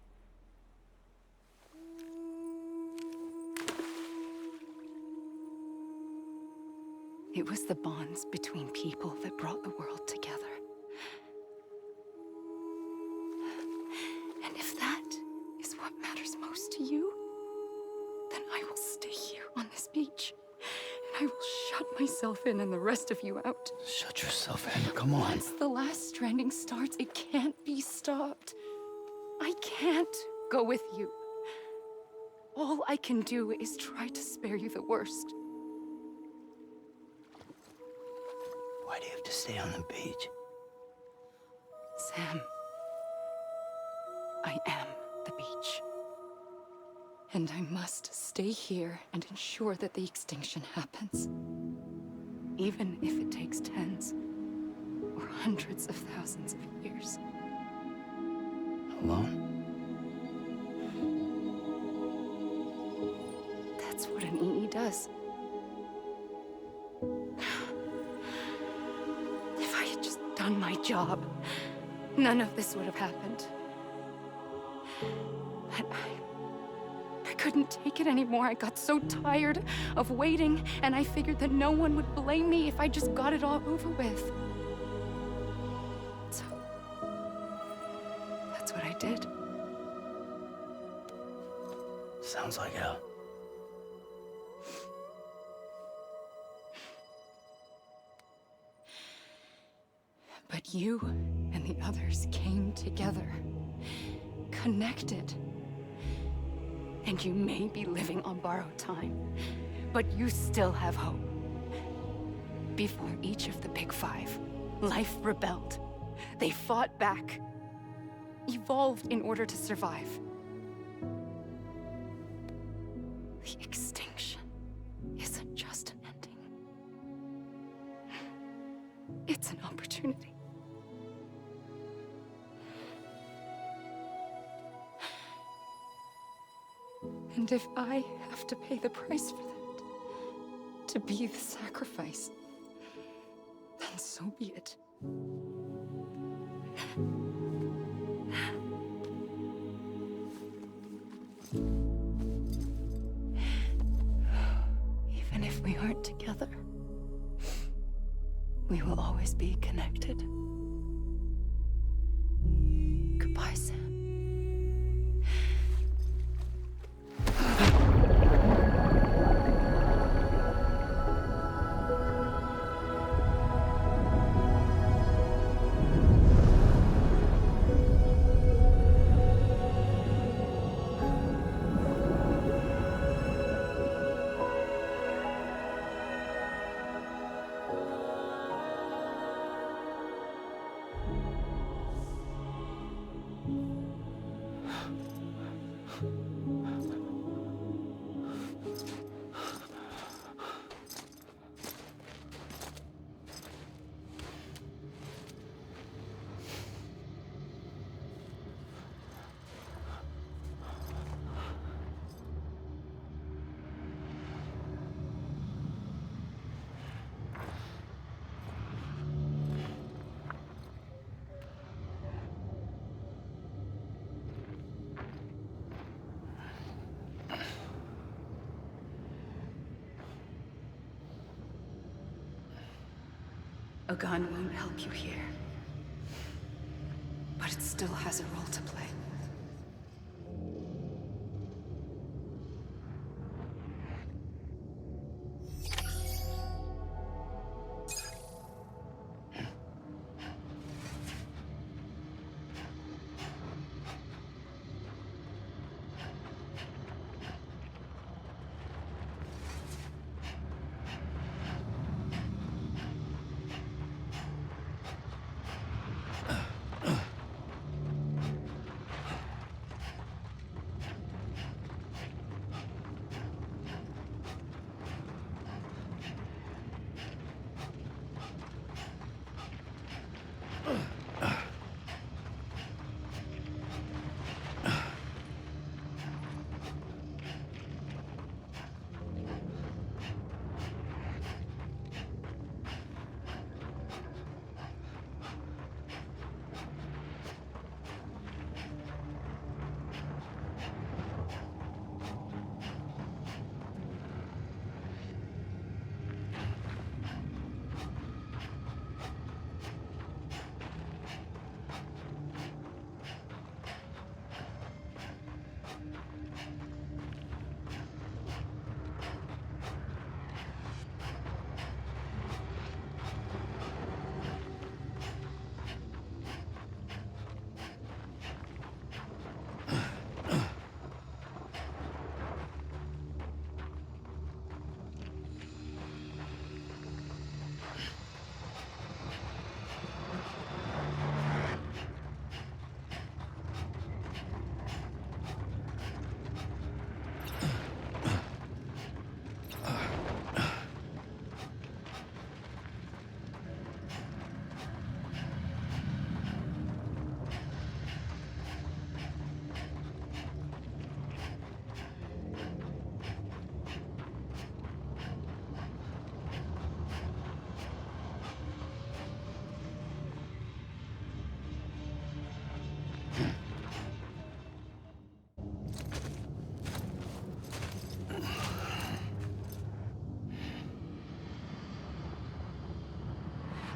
It was the bonds between people that brought the world together. And if that is what matters most to you, then I will stay here on this beach. And I will shut myself in and the rest of you out. Shut yourself in, come on. Once the last stranding starts, it can't be stopped. I can't go with you. All I can do is try to spare you the worst. Why do you have to stay on the beach? Sam, I am the beach. And I must stay here and ensure that the extinction happens. Even if it takes tens or hundreds of thousands of years. Alone? That's what an EE does. If I had just done my job, none of this would have happened. But I couldn't take it anymore. I got so tired of waiting, and I figured that no one would blame me if I just got it all over with. So, that's what I did. Sounds like hell. But you and the others came together, connected. And you may be living on borrowed time, but you still have hope. Before each of the Big Five, life rebelled. They fought back, evolved in order to survive. The extinction isn't just an ending. It's an opportunity. And if I have to pay the price for that, to be the sacrifice, then so be it. Even if we aren't together, we will always be connected. Goodbye, Sam. A gun won't help you here, but it still has a role to play.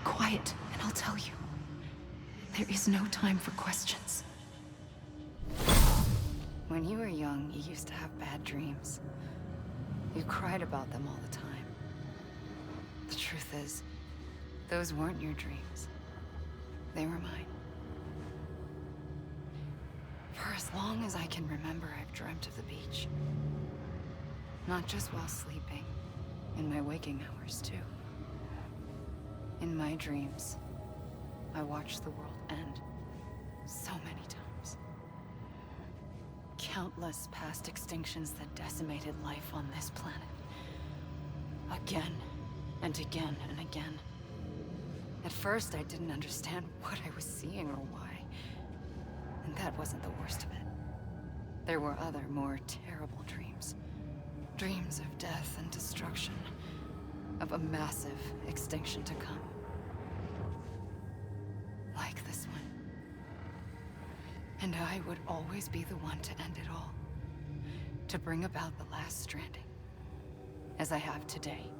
quiet, and I'll tell you. There is no time for questions. When you were young, you used to have bad dreams. You cried about them all the time. The truth is, those weren't your dreams. They were mine. For as long as I can remember, I've dreamt of the beach. Not just while sleeping, in my waking hours too. In my dreams, I watched the world end so many times. Countless past extinctions that decimated life on this planet. Again and again and again. At first, I didn't understand what I was seeing or why. And that wasn't the worst of it. There were other, more terrible dreams. Dreams of death and destruction. Of a massive extinction to come. Like this one. And I would always be the one to end it all. To bring about the last stranding. As I have today.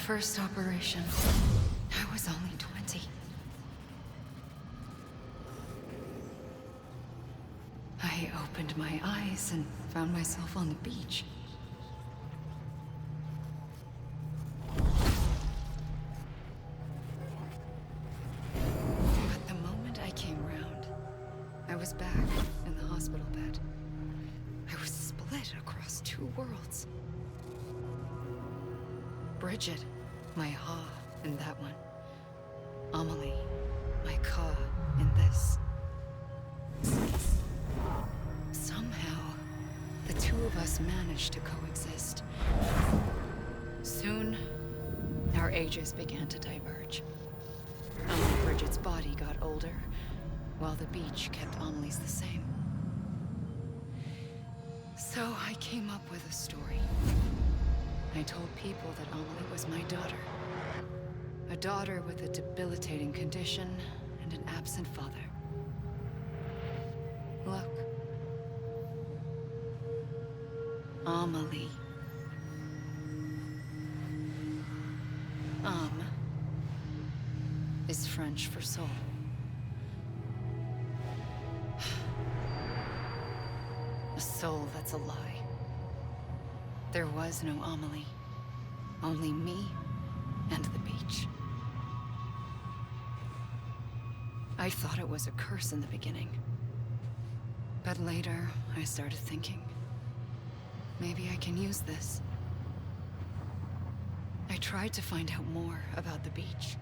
First operation, I was only 20. I opened my eyes and found myself on the beach. But the moment I came round, I was back in the hospital bed. I was split across two worlds. Bridget, my ha in that one. Amelie, my ka in this. Somehow, the two of us managed to coexist. Soon, our ages began to diverge. Only Bridget's body got older, while the beach kept Amelie's the same. So I came up with a story. I told people that Amelie was my daughter. A daughter with a debilitating condition and an absent father. Look. Amelie. Is French for soul. A soul that's a lie. There was no Amelie. Only me and the beach. I thought it was a curse in the beginning. But later, I started thinking, maybe I can use this. I tried to find out more about the beach.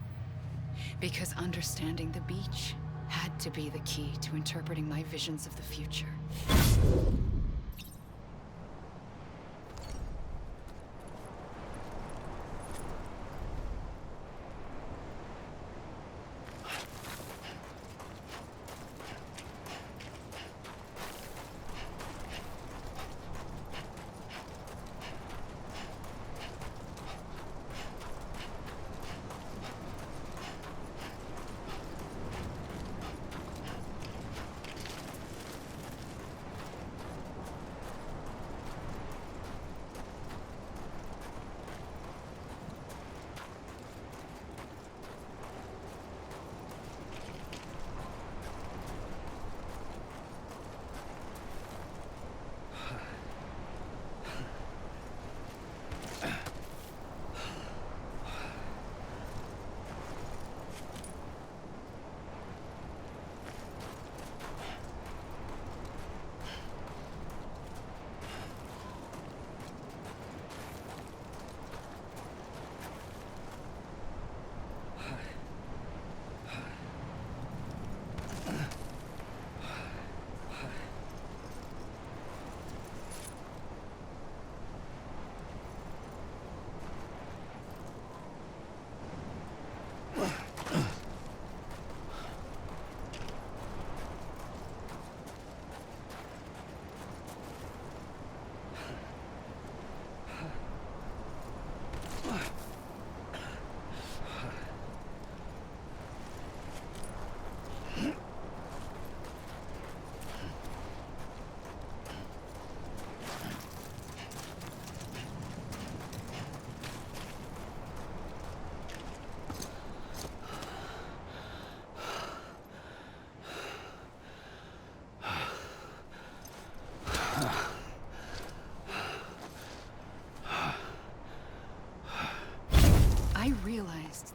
Because understanding the beach had to be the key to interpreting my visions of the future.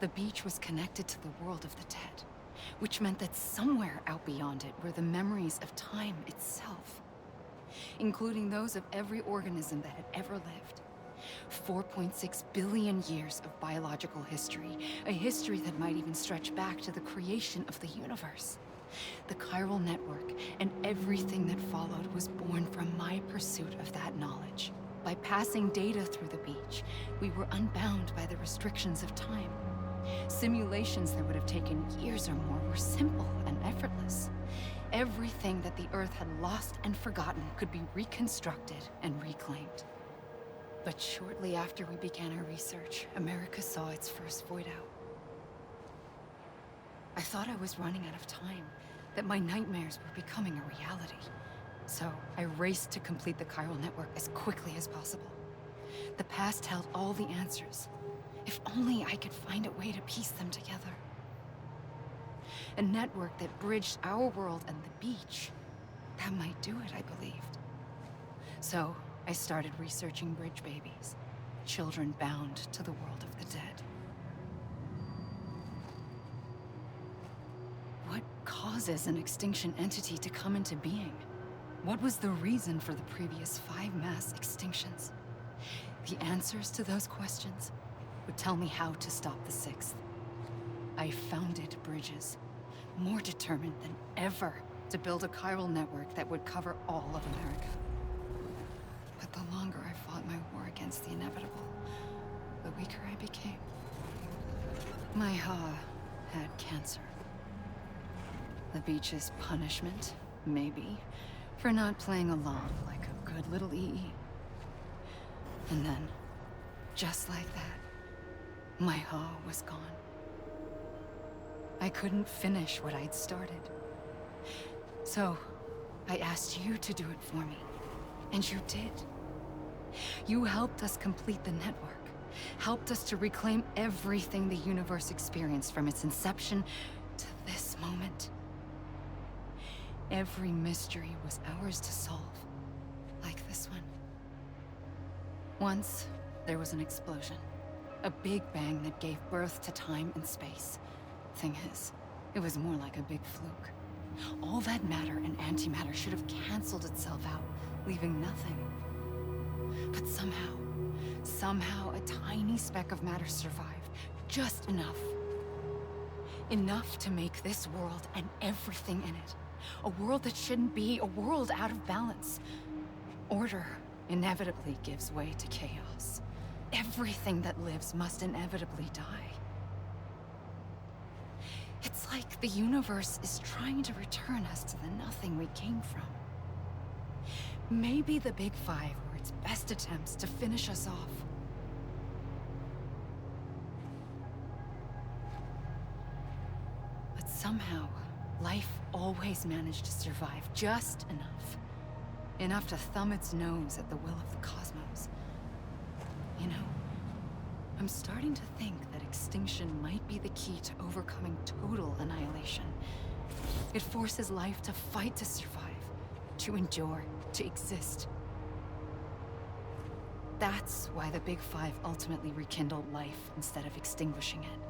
the beach was connected to the world of the dead, which meant that somewhere out beyond it were the memories of time itself, including those of every organism that had ever lived. 4.6 billion years of biological history, a history that might even stretch back to the creation of the universe. The chiral network and everything that followed was born from my pursuit of that knowledge. By passing data through the beach, we were unbound by the restrictions of time. Simulations that would have taken years or more were simple and effortless. Everything that the Earth had lost and forgotten could be reconstructed and reclaimed. But shortly after we began our research, America saw its first void out. I thought I was running out of time, that my nightmares were becoming a reality. So I raced to complete the chiral network as quickly as possible. The past held all the answers. If only I could find a way to piece them together. A network that bridged our world and the beach. That might do it, I believed. So I started researching bridge babies, children bound to the world of the dead. What causes an extinction entity to come into being? What was the reason for the previous 5 mass extinctions? The answers to those questions would tell me how to stop the 6th. I founded bridges, more determined than ever to build a chiral network that would cover all of America. But the longer I fought my war against the inevitable, the weaker I became. My Ha had cancer. The beach's punishment, maybe, for not playing along like a good little EE. And then, just like that, my Ha was gone. I couldn't finish what I'd started. So, I asked you to do it for me. And you did. You helped us complete the network. Helped us to reclaim everything the universe experienced from its inception to this moment. Every mystery was ours to solve. Like this one. Once, there was an explosion. A big bang that gave birth to time and space. Thing is, it was more like a big fluke. All that matter and antimatter should have canceled itself out, leaving nothing. But somehow a tiny speck of matter survived. Just enough. Enough to make this world and everything in it. A world that shouldn't be, a world out of balance. Order inevitably gives way to chaos. Everything that lives must inevitably die. It's like the universe is trying to return us to the nothing we came from. Maybe the Big Five were its best attempts to finish us off. But somehow, life always managed to survive just enough. Enough to thumb its nose at the will of the cosmos. You know, I'm starting to think that extinction might be the key to overcoming total annihilation. It forces life to fight to survive, to endure, to exist. That's why the Big Five ultimately rekindled life instead of extinguishing it.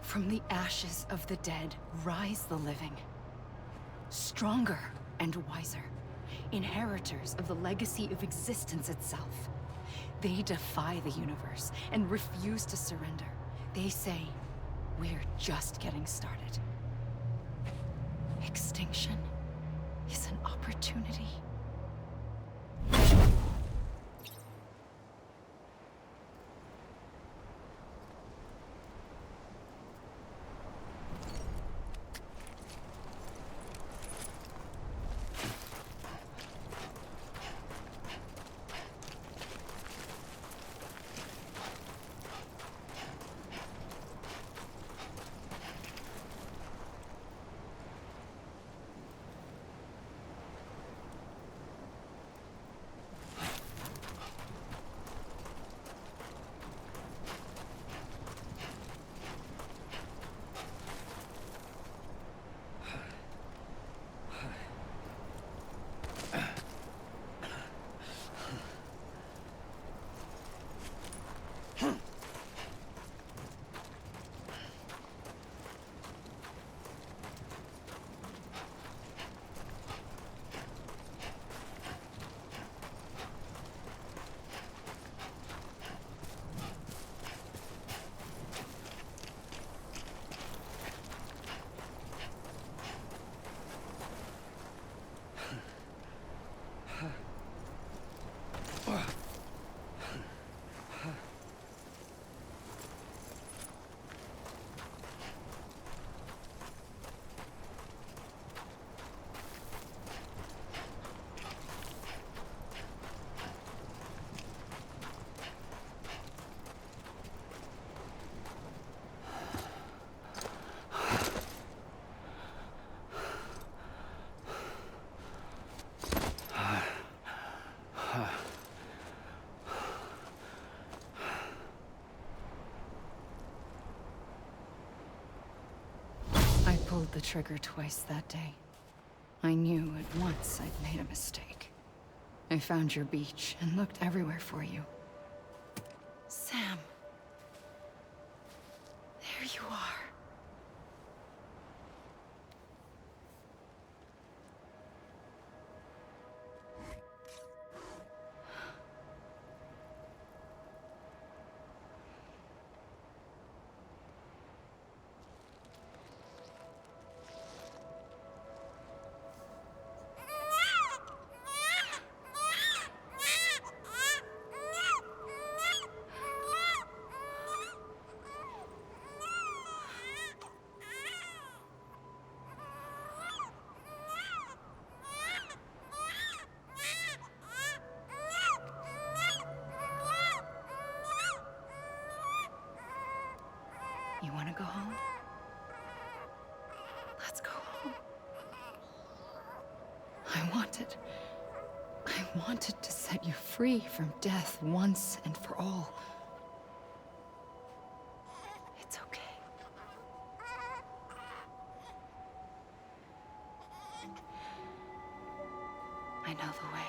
From the ashes of the dead rise the living. Stronger and wiser. Inheritors of the legacy of existence itself. They defy the universe and refuse to surrender. They say, we're just getting started. Extinction is an opportunity. pulled the trigger twice that day. I knew at once I'd made a mistake. I found your beach and looked everywhere for you. Sam. There you are. You want to go home? Let's go home. I wanted to set you free from death once and for all. It's okay. I know the way.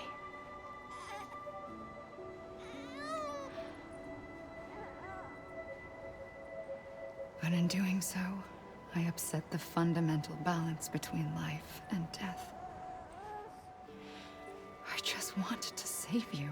But in doing so, I upset the fundamental balance between life and death. I just wanted to save you.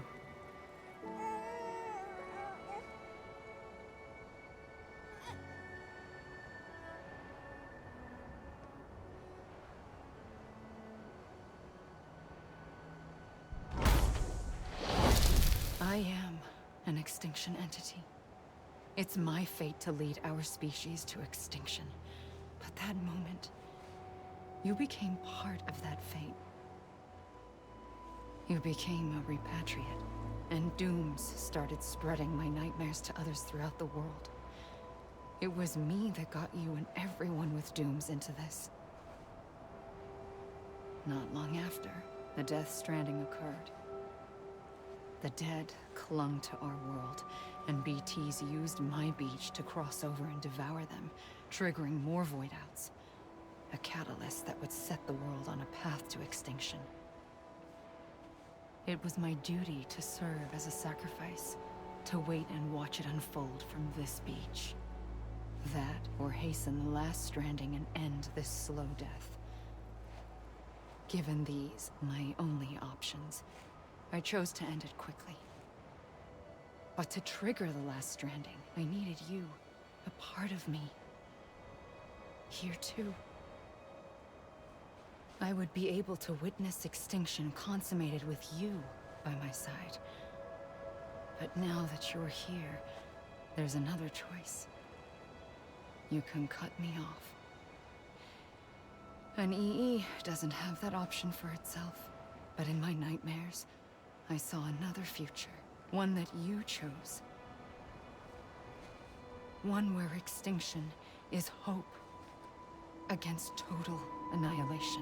I am an extinction entity. It's my fate to lead our species to extinction. But that moment, you became part of that fate. You became a repatriate, and dooms started spreading my nightmares to others throughout the world. It was me that got you and everyone with dooms into this. Not long after, the Death Stranding occurred. The dead clung to our world, and BTs used my beach to cross over and devour them, triggering more void-outs. A catalyst that would set the world on a path to extinction. It was my duty to serve as a sacrifice, to wait and watch it unfold from this beach. That, or hasten the last stranding and end this slow death. Given these, my only options, I chose to end it quickly. But to trigger the last stranding, I needed you, a part of me. Here too. I would be able to witness extinction consummated with you by my side. But now that you're here, there's another choice. You can cut me off. An EE doesn't have that option for itself. But in my nightmares, I saw another future. One that you chose. One where extinction is hope against total annihilation.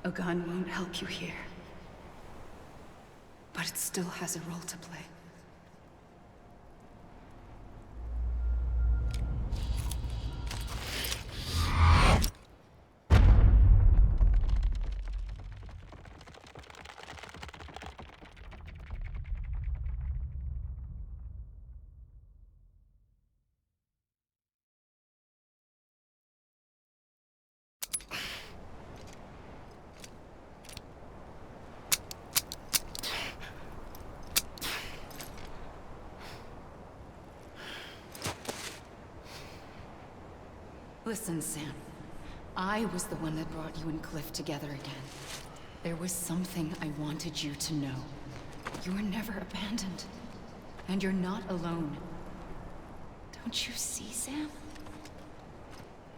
A gun won't help you here. But it still has a role to play. Listen, Sam. I was the one that brought you and Cliff together again. There was something I wanted you to know. You were never abandoned. And you're not alone. Don't you see, Sam?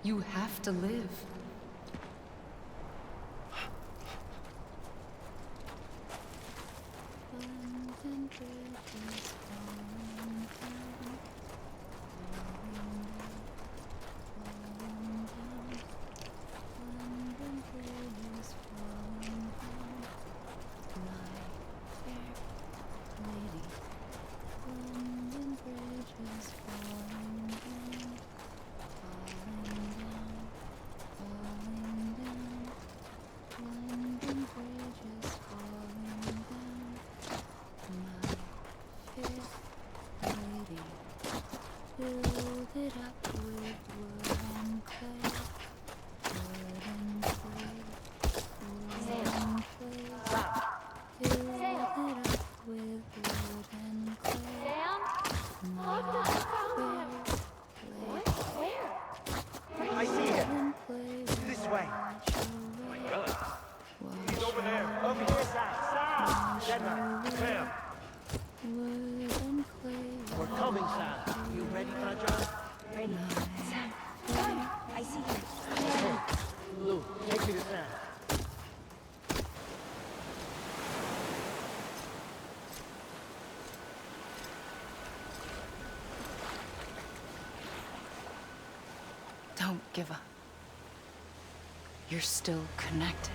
You have to live. Don't give up. You're still connected.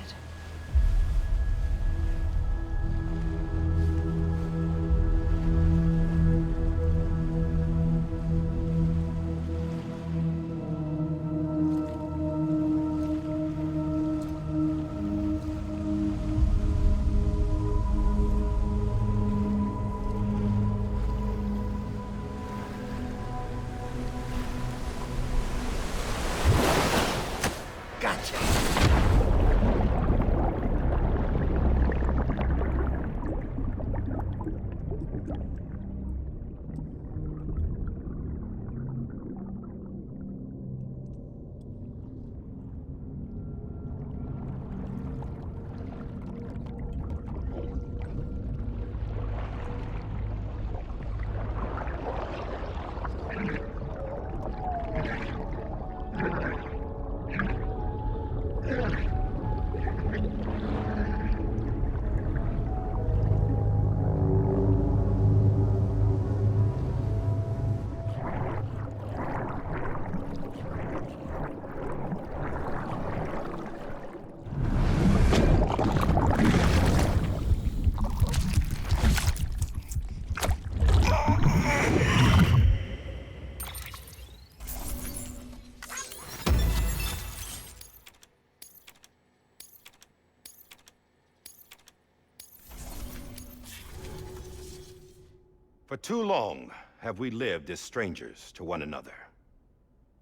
For too long have we lived as strangers to one another,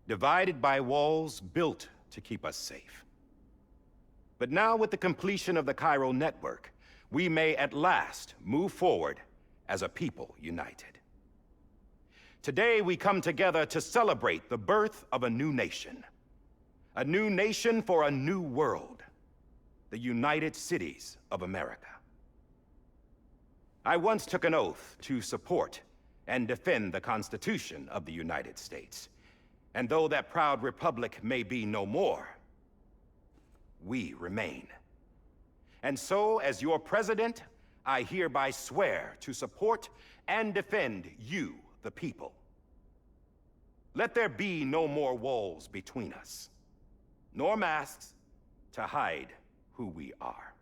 divided by walls built to keep us safe. But now, with the completion of the Chiral network, we may at last move forward as a people united. Today, we come together to celebrate the birth of a new nation for a new world, the United Cities of America. I once took an oath to support and defend the Constitution of the United States. And though that proud republic may be no more, we remain. And so, as your president, I hereby swear to support and defend you, the people. Let there be no more walls between us, nor masks to hide who we are.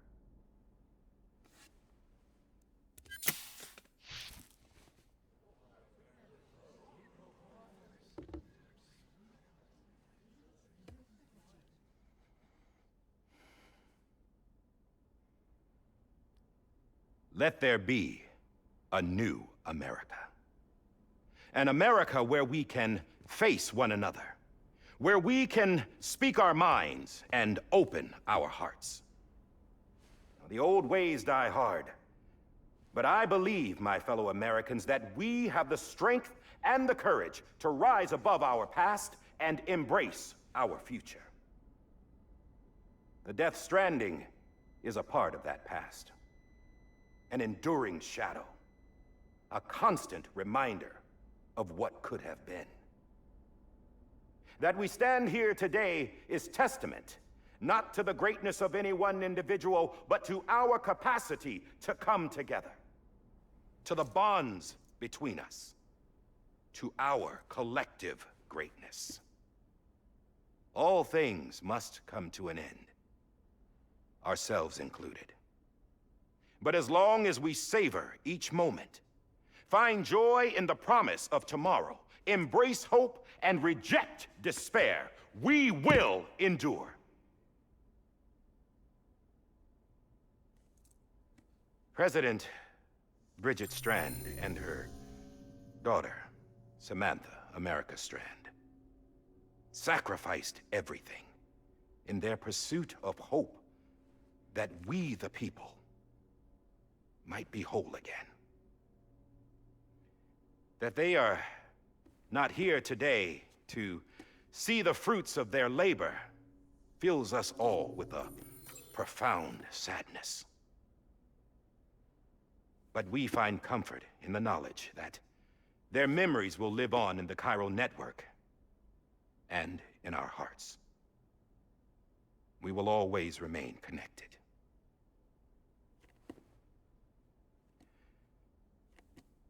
Let there be a new America. An America where we can face one another, where we can speak our minds and open our hearts. Now, the old ways die hard, but I believe, my fellow Americans, that we have the strength and the courage to rise above our past and embrace our future. The Death Stranding is a part of that past. An enduring shadow, a constant reminder of what could have been. That we stand here today is testament, not to the greatness of any one individual, but to our capacity to come together, to the bonds between us, to our collective greatness. All things must come to an end, ourselves included. But as long as we savor each moment, find joy in the promise of tomorrow, embrace hope, and reject despair, we will endure. President Bridget Strand and her daughter, Samantha America Strand, sacrificed everything in their pursuit of hope that we, the people, might be whole again. That they are not here today to see the fruits of their labor fills us all with a profound sadness. But we find comfort in the knowledge that their memories will live on in the chiral network and in our hearts. We will always remain connected.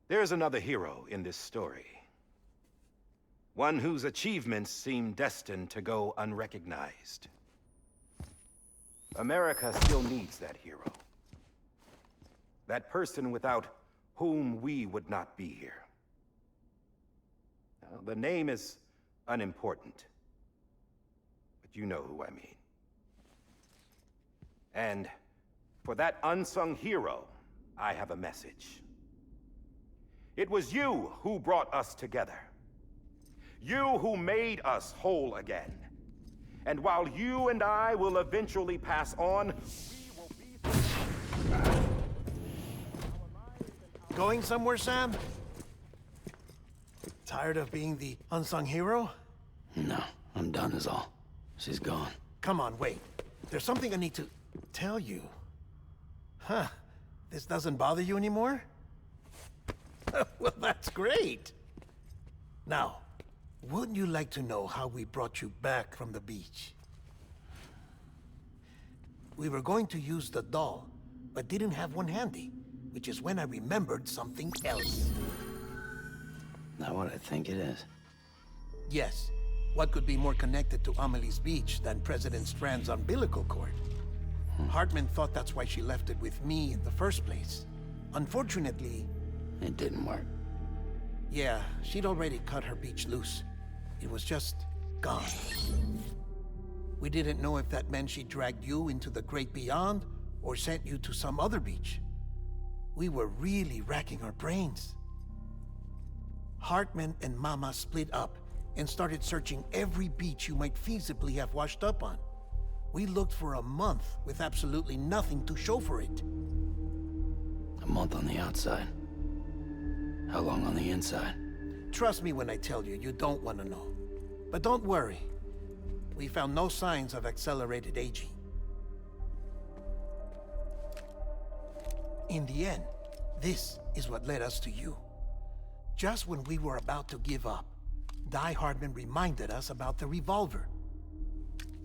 There's another hero in this story. One whose achievements seem destined to go unrecognized. America still needs that hero. That person without whom we would not be here. Now, the name is unimportant, but you know who I mean. And for that unsung hero, I have a message. It was you who brought us together. You who made us whole again. And while you and I will eventually pass on, we will be... Going somewhere, Sam? Tired of being the unsung hero? No, I'm done is all. She's gone. Come on, wait. There's something I need to tell you. Huh. This doesn't bother you anymore? Well, that's great. Now, wouldn't you like to know how we brought you back from the beach? We were going to use the doll, but didn't have one handy, which is when I remembered something else. Not what I think it is. Yes. What could be more connected to Amelie's beach than President Strand's umbilical cord? Hartman thought that's why she left it with me in the first place. Unfortunately... It didn't work. Yeah, she'd already cut her beach loose. It was just gone. We didn't know if that meant she dragged you into the great beyond or sent you to some other beach. We were really racking our brains. Hartman and Mama split up and started searching every beach you might feasibly have washed up on. We looked for a month with absolutely nothing to show for it. A month on the outside. How long on the inside? Trust me when I tell you, you don't want to know. But don't worry. We found no signs of accelerated aging. In the end, this is what led us to you. Just when we were about to give up, Die Hardman reminded us about the revolver.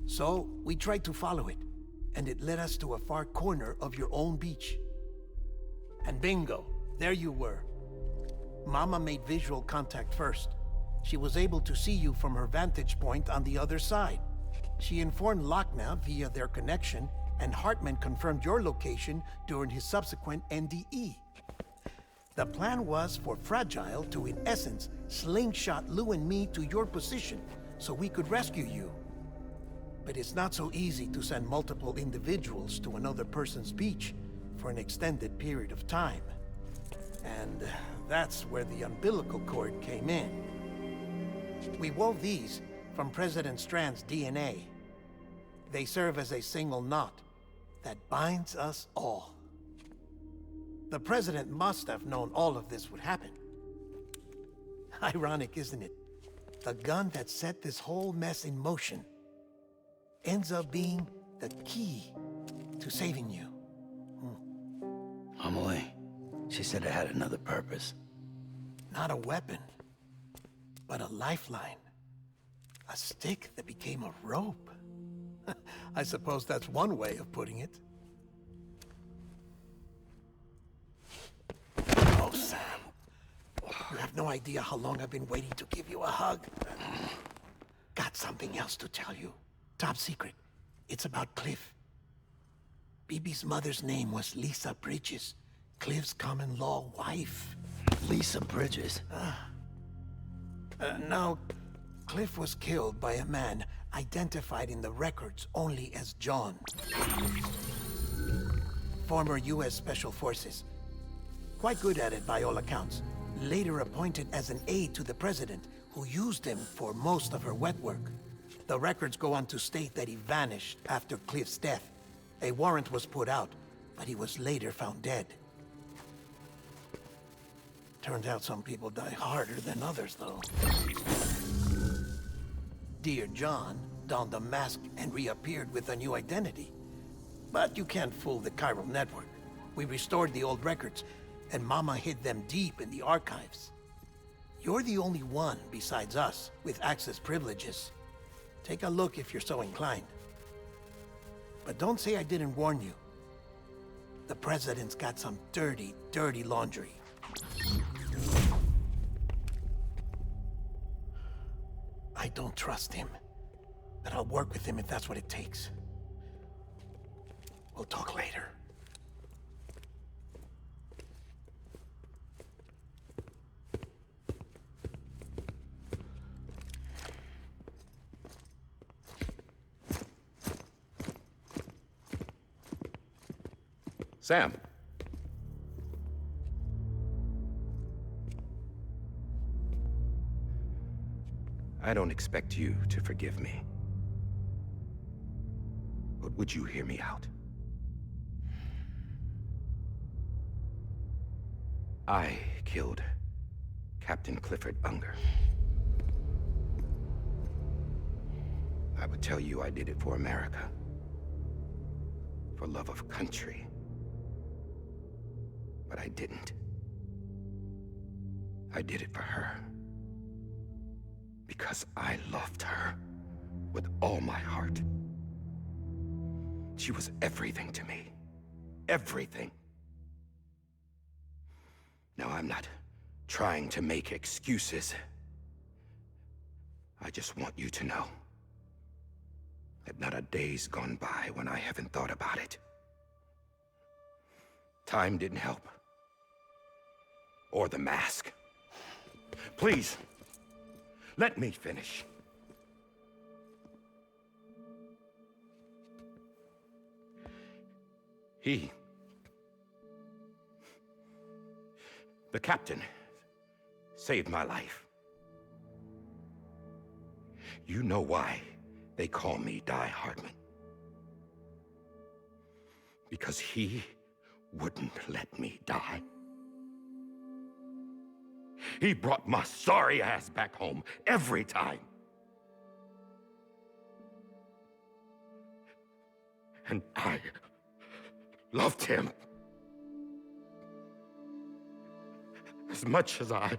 So, we tried to follow it, and it led us to a far corner of your own beach. And bingo, there you were. Mama made visual contact first. She was able to see you from her vantage point on the other side. She informed Lochna via their connection and Hartman confirmed your location during his subsequent NDE. The plan was for Fragile to, in essence, slingshot Lou and me to your position so we could rescue you. But it's not so easy to send multiple individuals to another person's beach for an extended period of time. And that's where the umbilical cord came in. We wove these from President Strand's DNA. They serve as a single knot that binds us all. The President must have known all of this would happen. Ironic, isn't it? The gun that set this whole mess in motion ends up being the key to saving you. Amelie, she said it had another purpose. Not a weapon, but a lifeline. A stick that became a rope. I suppose that's one way of putting it. Oh, Sam. You have no idea how long I've been waiting to give you a hug. Got something else to tell you. Top secret. It's about Cliff. Bibi's mother's name was Lisa Bridges, Cliff's common-law wife. Lisa Bridges? Now, Cliff was killed by a man identified in the records only as John. Former U.S. Special Forces. Quite good at it by all accounts. Later appointed as an aide to the president, who used him for most of her wet work. The records go on to state that he vanished after Cliff's death. A warrant was put out, but he was later found dead. Turns out some people die harder than others, though. Dear John donned a mask and reappeared with a new identity. But you can't fool the chiral network. We restored the old records, and Mama hid them deep in the archives. You're the only one, besides us, with access privileges. Take a look if you're so inclined. But don't say I didn't warn you. The president's got some dirty, dirty laundry. I don't trust him, but I'll work with him if that's what it takes. We'll talk later. Sam. I don't expect you to forgive me. But would you hear me out? I killed Captain Clifford Unger. I would tell you I did it for America. For love of country. But I didn't. I did it for her. Because I loved her with all my heart. She was everything to me. Everything. Now, I'm not trying to make excuses. I just want you to know that not a day's gone by when I haven't thought about it. Time didn't help. Or the mask. Please, let me finish. The captain, saved my life. You know why they call me Die Hartman. Because he wouldn't let me die. He brought my sorry ass back home every time. And I loved him as much as I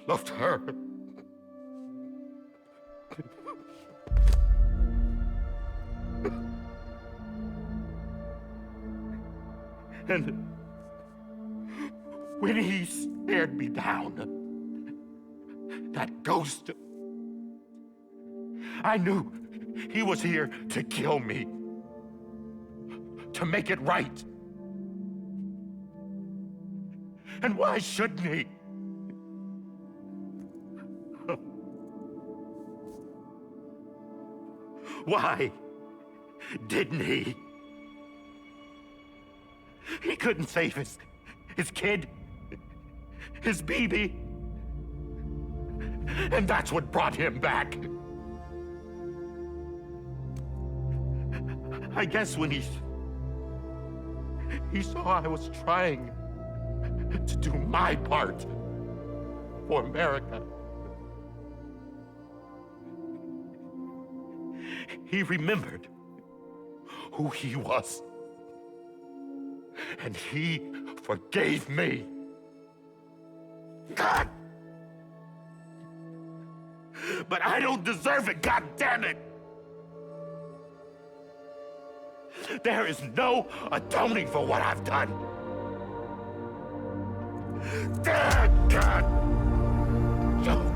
loved her. And when he stared me down, that ghost, I knew he was here to kill me. to make it right. And why shouldn't he? Why didn't he? He couldn't save his kid, his baby. And that's what brought him back. I guess when he saw I was trying to do my part for America, he remembered who he was. And he forgave me. God! But I don't deserve it, God damn it! There is no atoning for what I've done. God! No.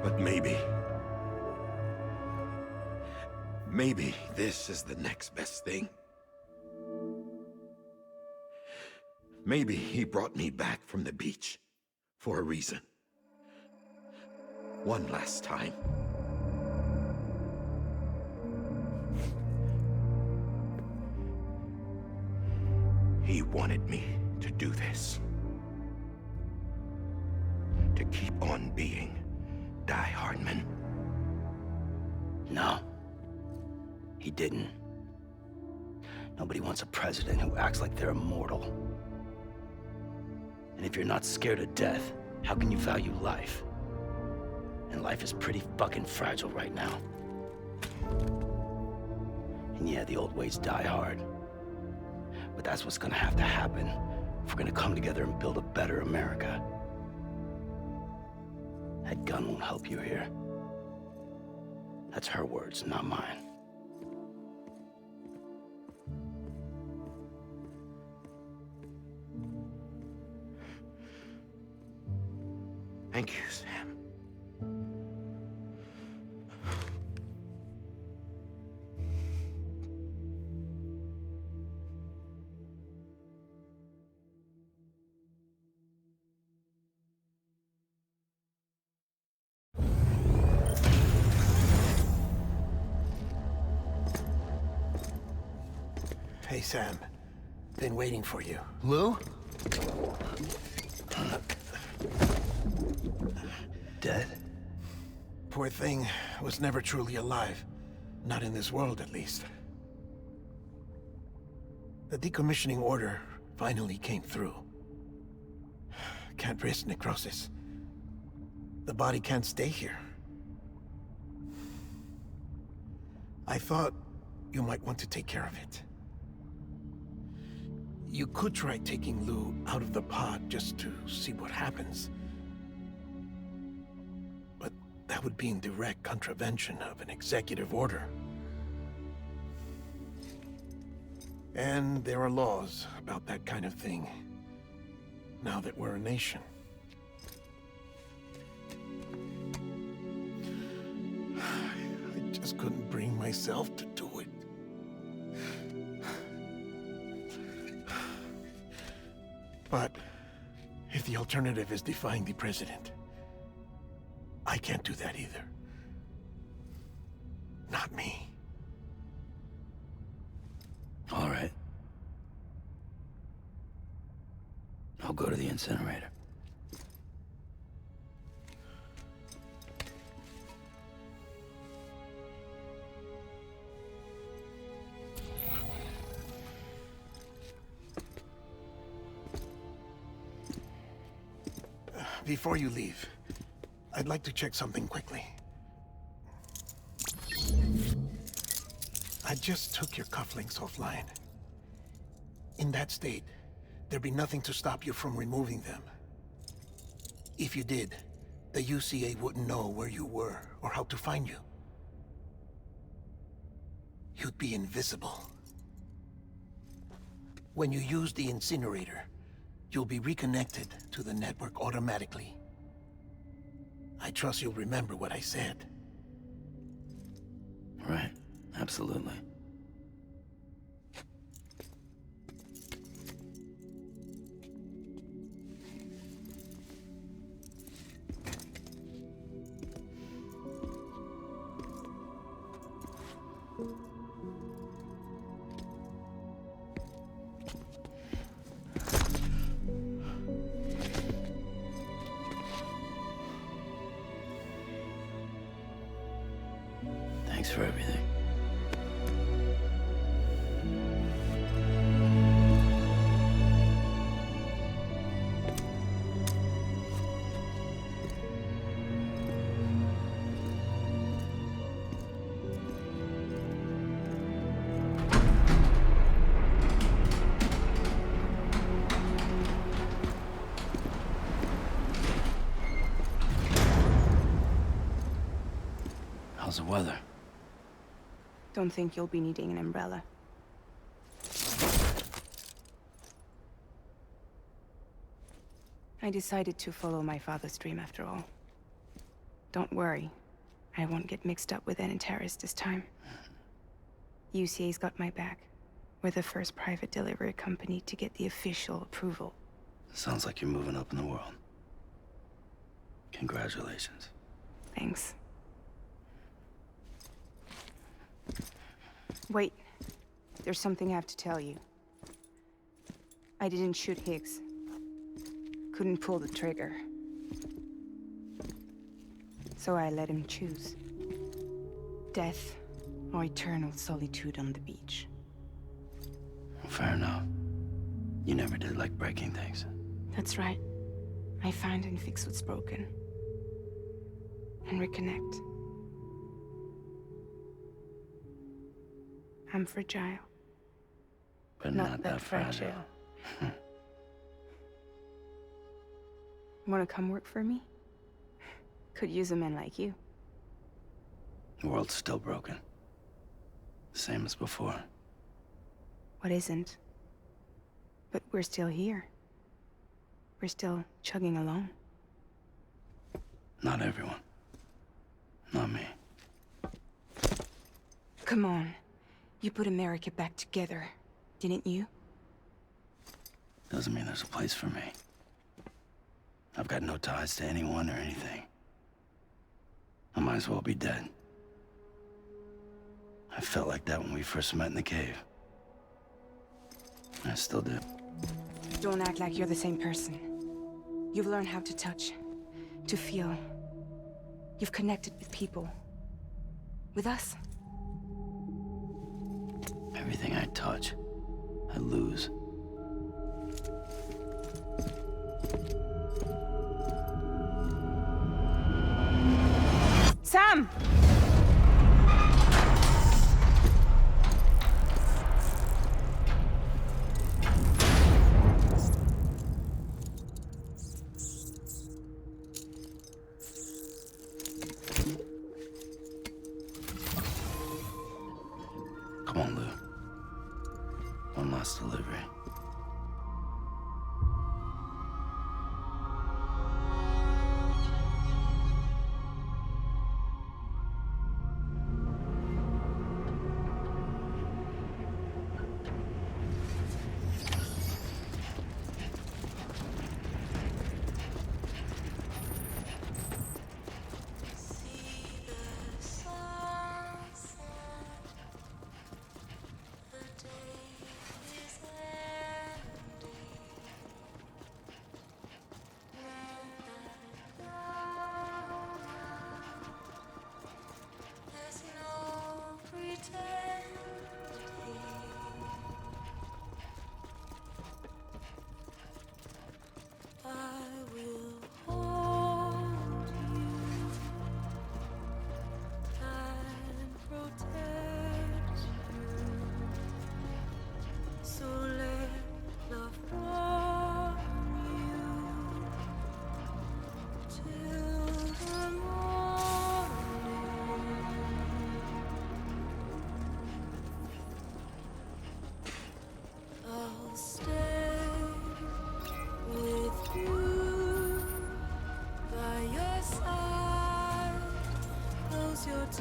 But maybe this is the next best thing. Maybe he brought me back from the beach for a reason. One last time. He wanted me to do this. To keep on being Die Hardman. No. He didn't. Nobody wants a president who acts like they're immortal. And if you're not scared of death, how can you value life? And life is pretty fucking fragile right now. And yeah, the old ways die hard. But that's what's gonna have to happen if we're gonna come together and build a better America. That gun won't help you here. That's her words, not mine. Thank you, Sam. Hey, Sam. Been waiting for you. Lou? Dead? Poor thing was never truly alive. Not in this world, at least. The decommissioning order finally came through. Can't risk necrosis. The body can't stay here. I thought you might want to take care of it. You could try taking Lou out of the pod just to see what happens. But that would be in direct contravention of an executive order. And there are laws about that kind of thing, now that we're a nation. I just couldn't bring myself to do it. But if the alternative is defying the president, I can't do that either. Not me. All right. I'll go to the incinerator. Before you leave, I'd like to check something quickly. I just took your cufflinks offline. In that state, there'd be nothing to stop you from removing them. If you did, the UCA wouldn't know where you were or how to find you. You'd be invisible. When you use the incinerator, you'll be reconnected to the network automatically. I trust you'll remember what I said. Right, absolutely. Thanks for everything. How's the weather? Don't think you'll be needing an umbrella. I decided to follow my father's dream after all. Don't worry, I won't get mixed up with any terrorists this time. UCA's got my back. We're the first private delivery company to get the official approval. Sounds like you're moving up in the world. Congratulations. Thanks. Wait, there's something I have to tell you. I didn't shoot Higgs. Couldn't pull the trigger. So I let him choose. Death or eternal solitude on the beach. Fair enough. You never did like breaking things. That's right. I find and fix what's broken. And reconnect. I'm fragile. But not that fragile. Wanna come work for me? Could use a man like you. The world's still broken. Same as before. What isn't? But we're still here. We're still chugging along. Not everyone. Not me. Come on. You put America back together, didn't you? Doesn't mean there's a place for me. I've got no ties to anyone or anything. I might as well be dead. I felt like that when we first met in the cave. I still do. Don't act like you're the same person. You've learned how to touch, to feel. You've connected with people. With us. Everything I touch, I lose. Sam! Come on, Lou. One last delivery.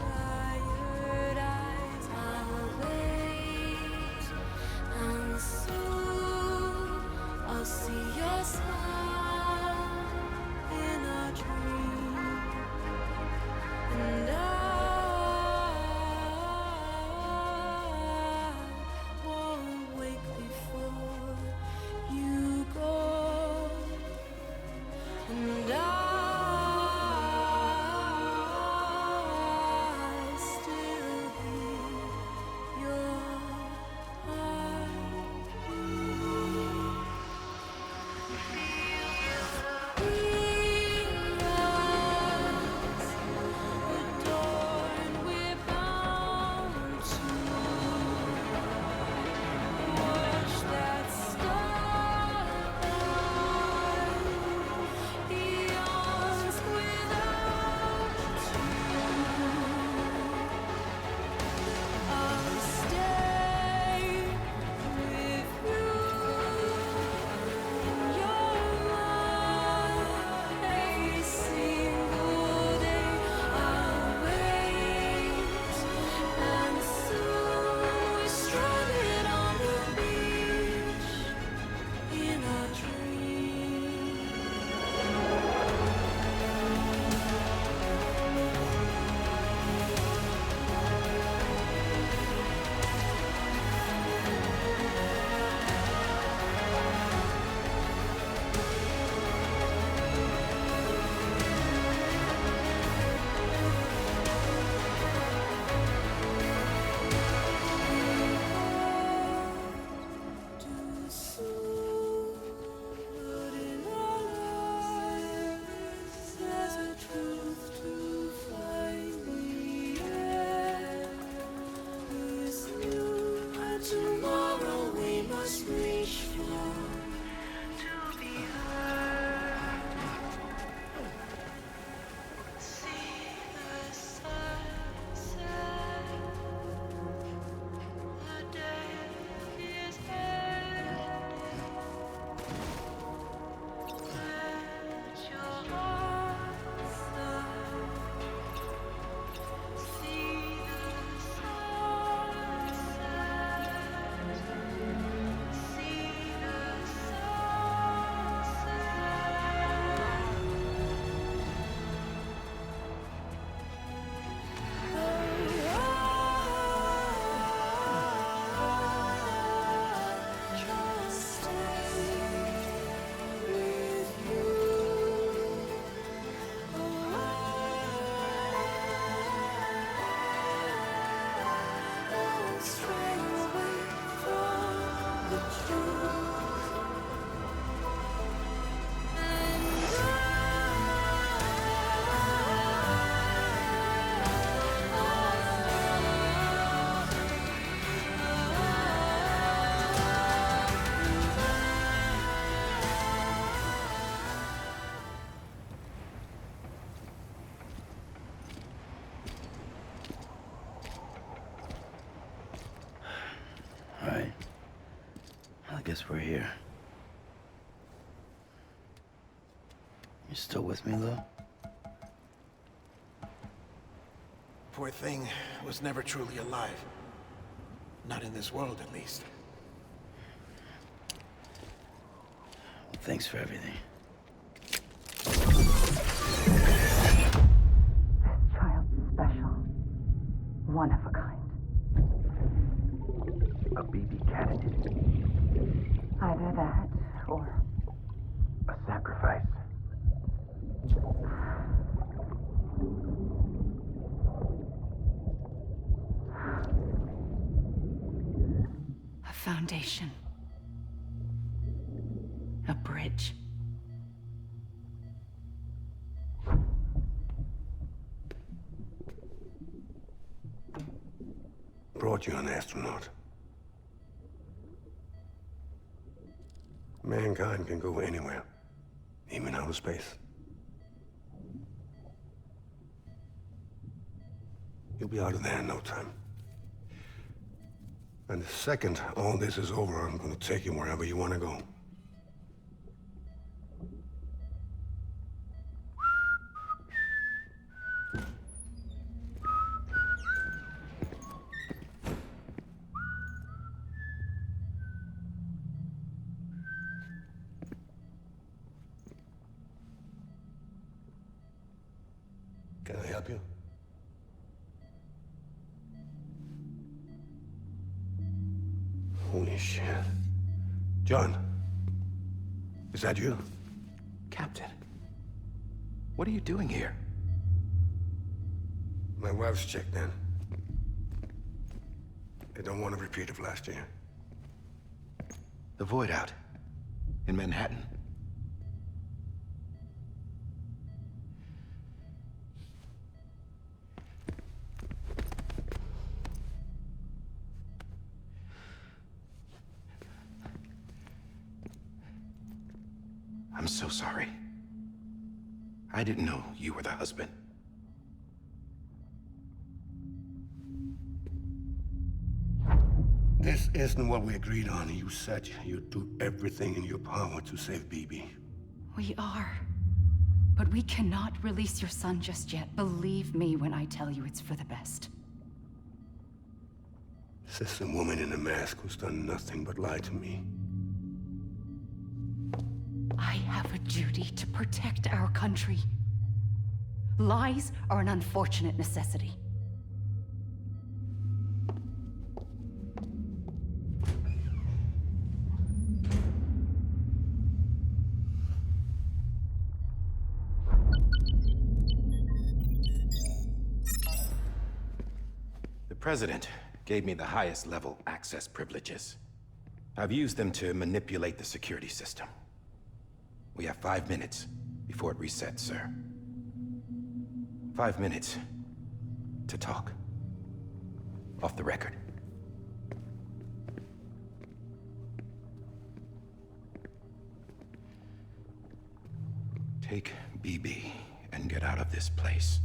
tired eyes, I'll wait, and soon I'll see your smile in a dream, and I won't wake before you go, and I still hear your heartbeat. Adorned, we're bound to watch that starlight eons without you. I'll stay with you. You're mine a single day. I'll wait, and soon we're stranded on the beach in a dream. Too soon, but in our lives there's a truth to find the end is new, and tomorrow we must reach for to be heard. See the sunset. The day is ending. Let your heart start. See the sunset. See the Just stay with you. Don't stray away from the truth. And All right. I guess we're here. You still with me, Lou? Poor thing was never truly alive. Not in this world, at least. Well, thanks for everything. This child's special. One of a kind. A baby candidate. Either that or A sacrifice. A foundation. A bridge. Brought you an astronaut. Mankind can go anywhere, even outer space. You'll be out of there in no time. And the second all this is over, I'm going to take you wherever you want to go. help you? Holy shit. John, is that you? Captain, what are you doing here? My wife's checked in. They don't want a repeat of last year. The void out in Manhattan. I'm so sorry. I didn't know you were the husband. This isn't what we agreed on. You said you'd do everything in your power to save BB. We are. But we cannot release your son just yet. Believe me when I tell you it's for the best. This is a woman in a mask who's done nothing but lie to me. I have a duty to protect our country. Lies are an unfortunate necessity. The President gave me the highest level access privileges. I've used them to manipulate the security system. We have 5 minutes before it resets, sir. 5 minutes to talk. Off the record. Take BB and get out of this place.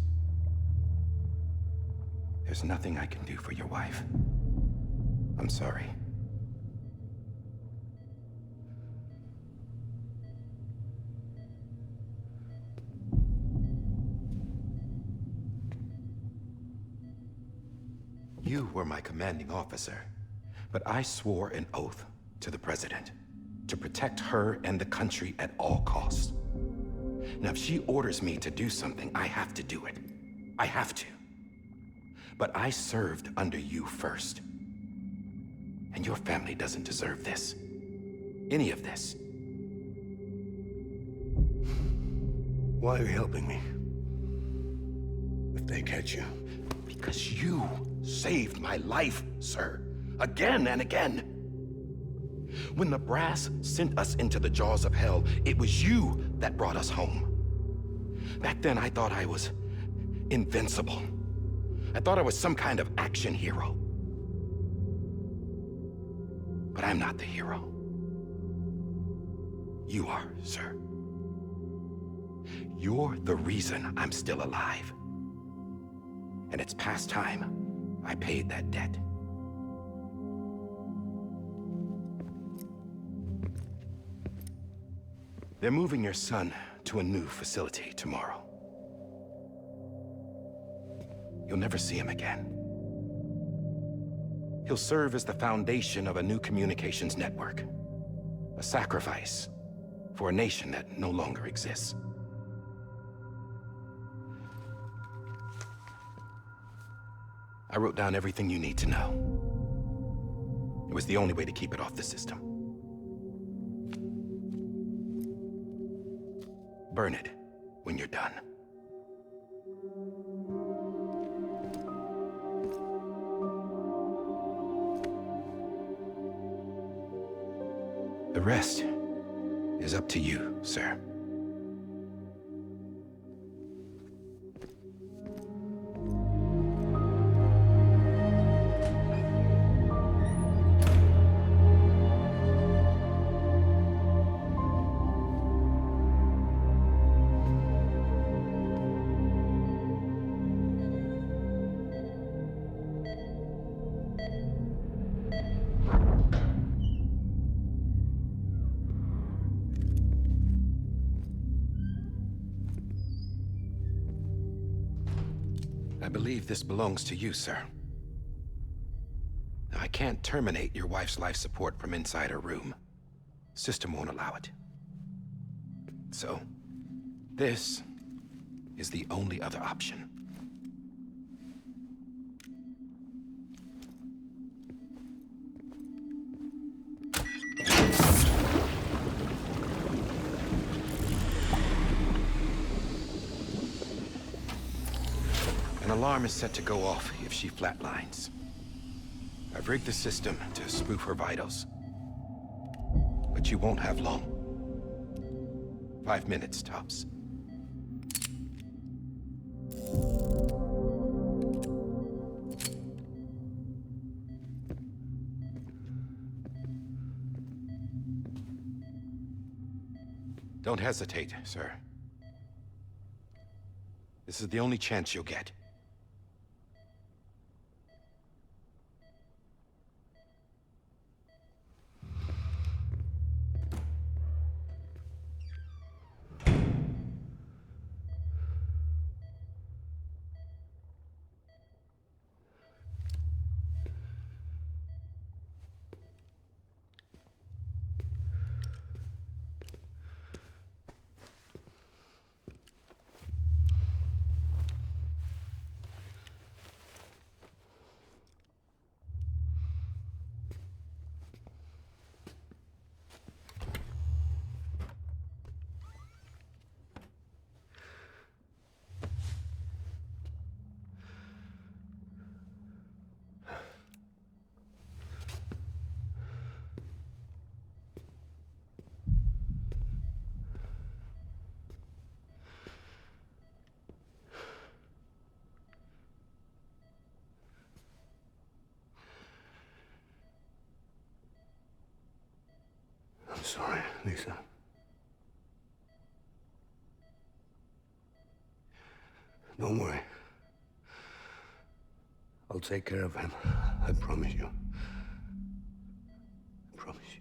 There's nothing I can do for your wife. I'm sorry. You were my commanding officer, but I swore an oath to the President to protect her and the country at all costs. Now, if she orders me to do something, I have to do it. I have to. But I served under you first. And your family doesn't deserve this. Any of this. Why are you helping me? If they catch you. Because you saved my life, sir. Again and again. When the brass sent us into the jaws of hell, it was you that brought us home. Back then, I thought I was invincible. I thought I was some kind of action hero. But I'm not the hero. You are, sir. You're the reason I'm still alive. And it's past time I paid that debt. They're moving your son to a new facility tomorrow. You'll never see him again. He'll serve as the foundation of a new communications network. A sacrifice for a nation that no longer exists. I wrote down everything you need to know. It was the only way to keep it off the system. Burn it when you're done. The rest is up to you, sir. I believe this belongs to you, sir. Now, I can't terminate your wife's life support from inside her room. System won't allow it. So, this is the only other option. alarm is set to go off if she flatlines. I've rigged the system to spoof her vitals. But you won't have long. 5 minutes, tops. Don't hesitate, sir. This is the only chance you'll get. I'm sorry, Lisa. Don't worry. I'll take care of him. I promise you. I promise you.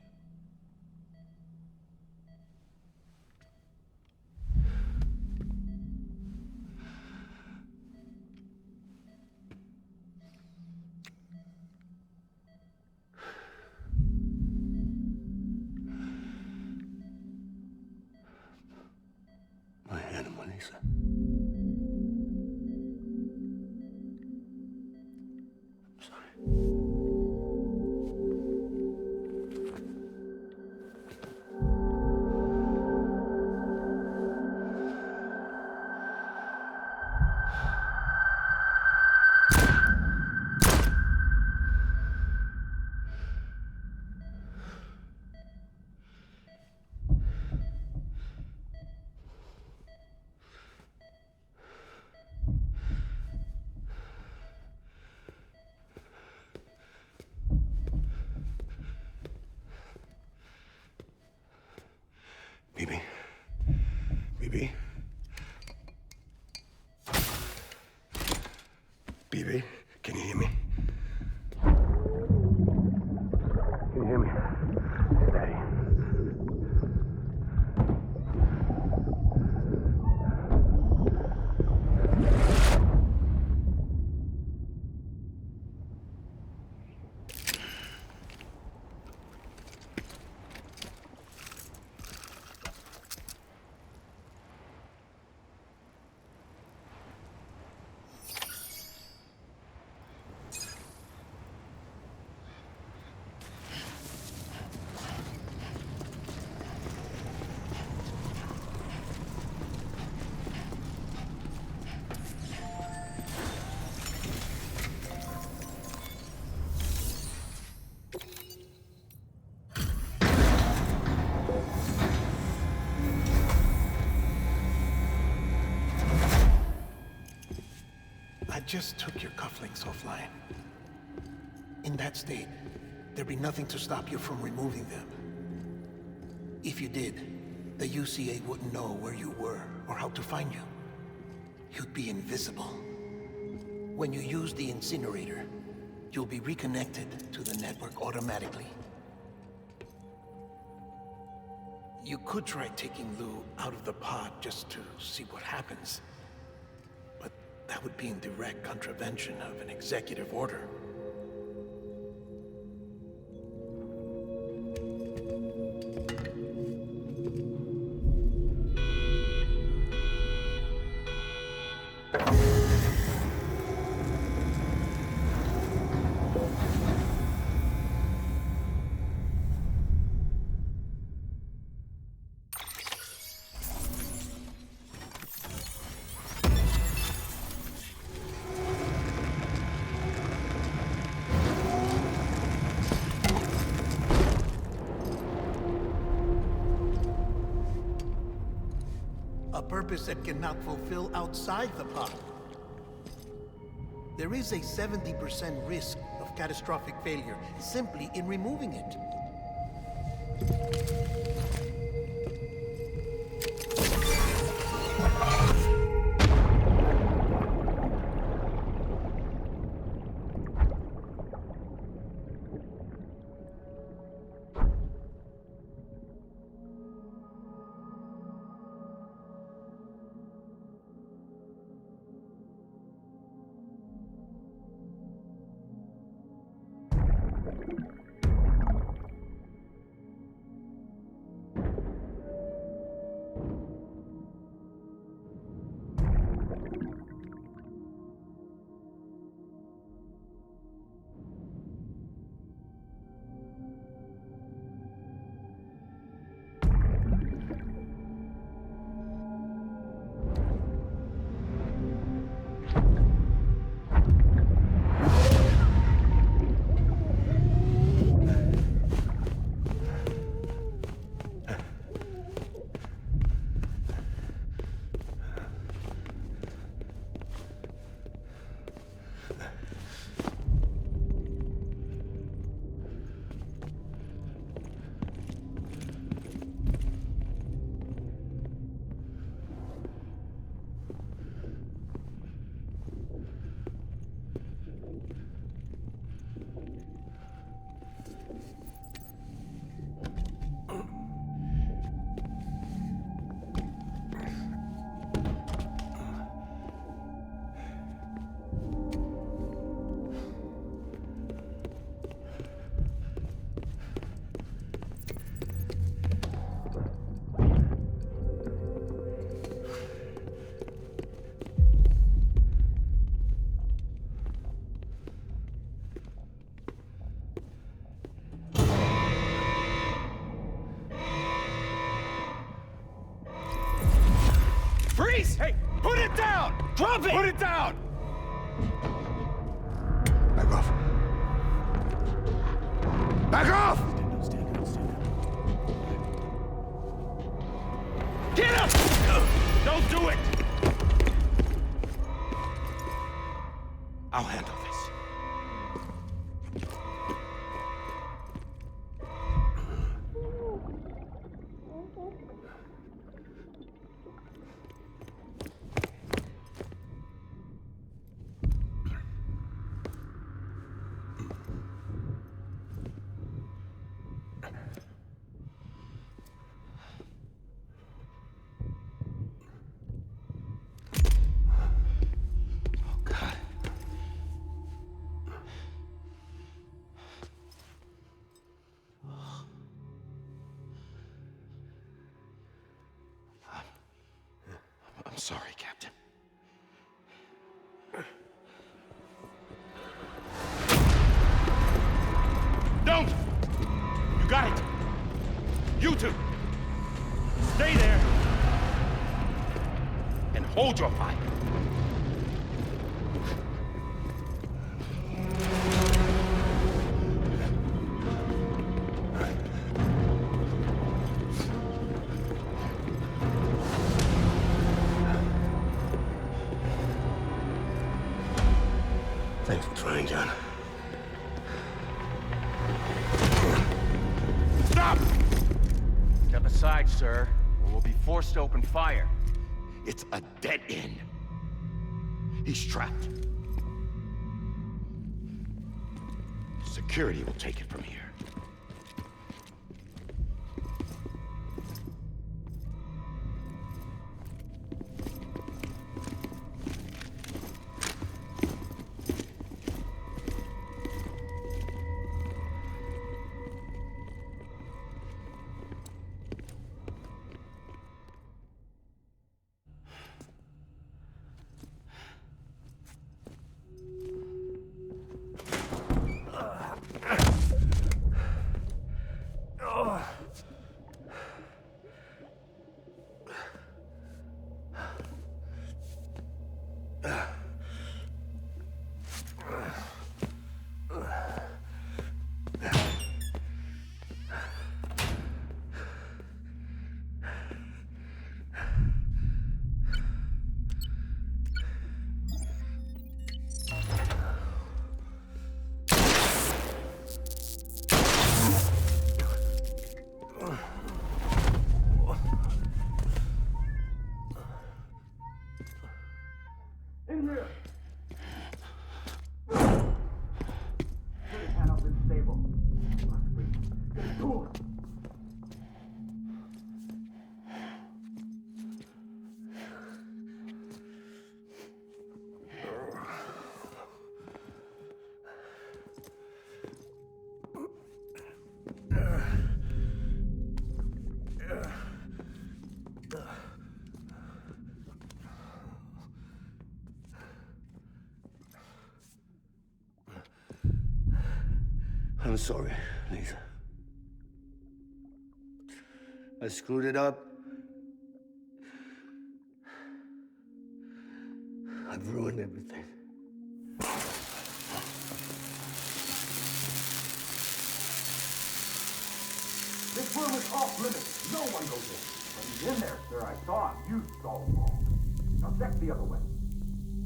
My animal, Lisa. I'm sorry. Bibi. Bibi. Bibi, can you hear me? Can you hear me? Steady. I just took your cufflinks offline. In that state, there'd be nothing to stop you from removing them. If you did, the UCA wouldn't know where you were or how to find you. You'd be invisible. When you use the incinerator, you'll be reconnected to the network automatically. You could try taking Lou out of the pod just to see what happens. But that would be in direct contravention of an executive order. purpose it cannot fulfill outside the pod. There is a 70% risk of catastrophic failure simply in removing it. Freeze! Hey, put it down! Drop it! Put it down! Back off. Back off! Get up! Don't do it! I'll handle this. I'm sorry, Captain. Don't! You got it! You two! Stay there! And hold your fire! Thanks for trying, John. Stop! Step aside, sir, or we'll be forced to open fire. It's a dead end. He's trapped. Security will take it from here. I'm sorry, Lisa. I screwed it up. I've ruined everything. This room is off limits. No one goes in. But he's in there, sir. I saw him. You saw him wrong. Now check the other way.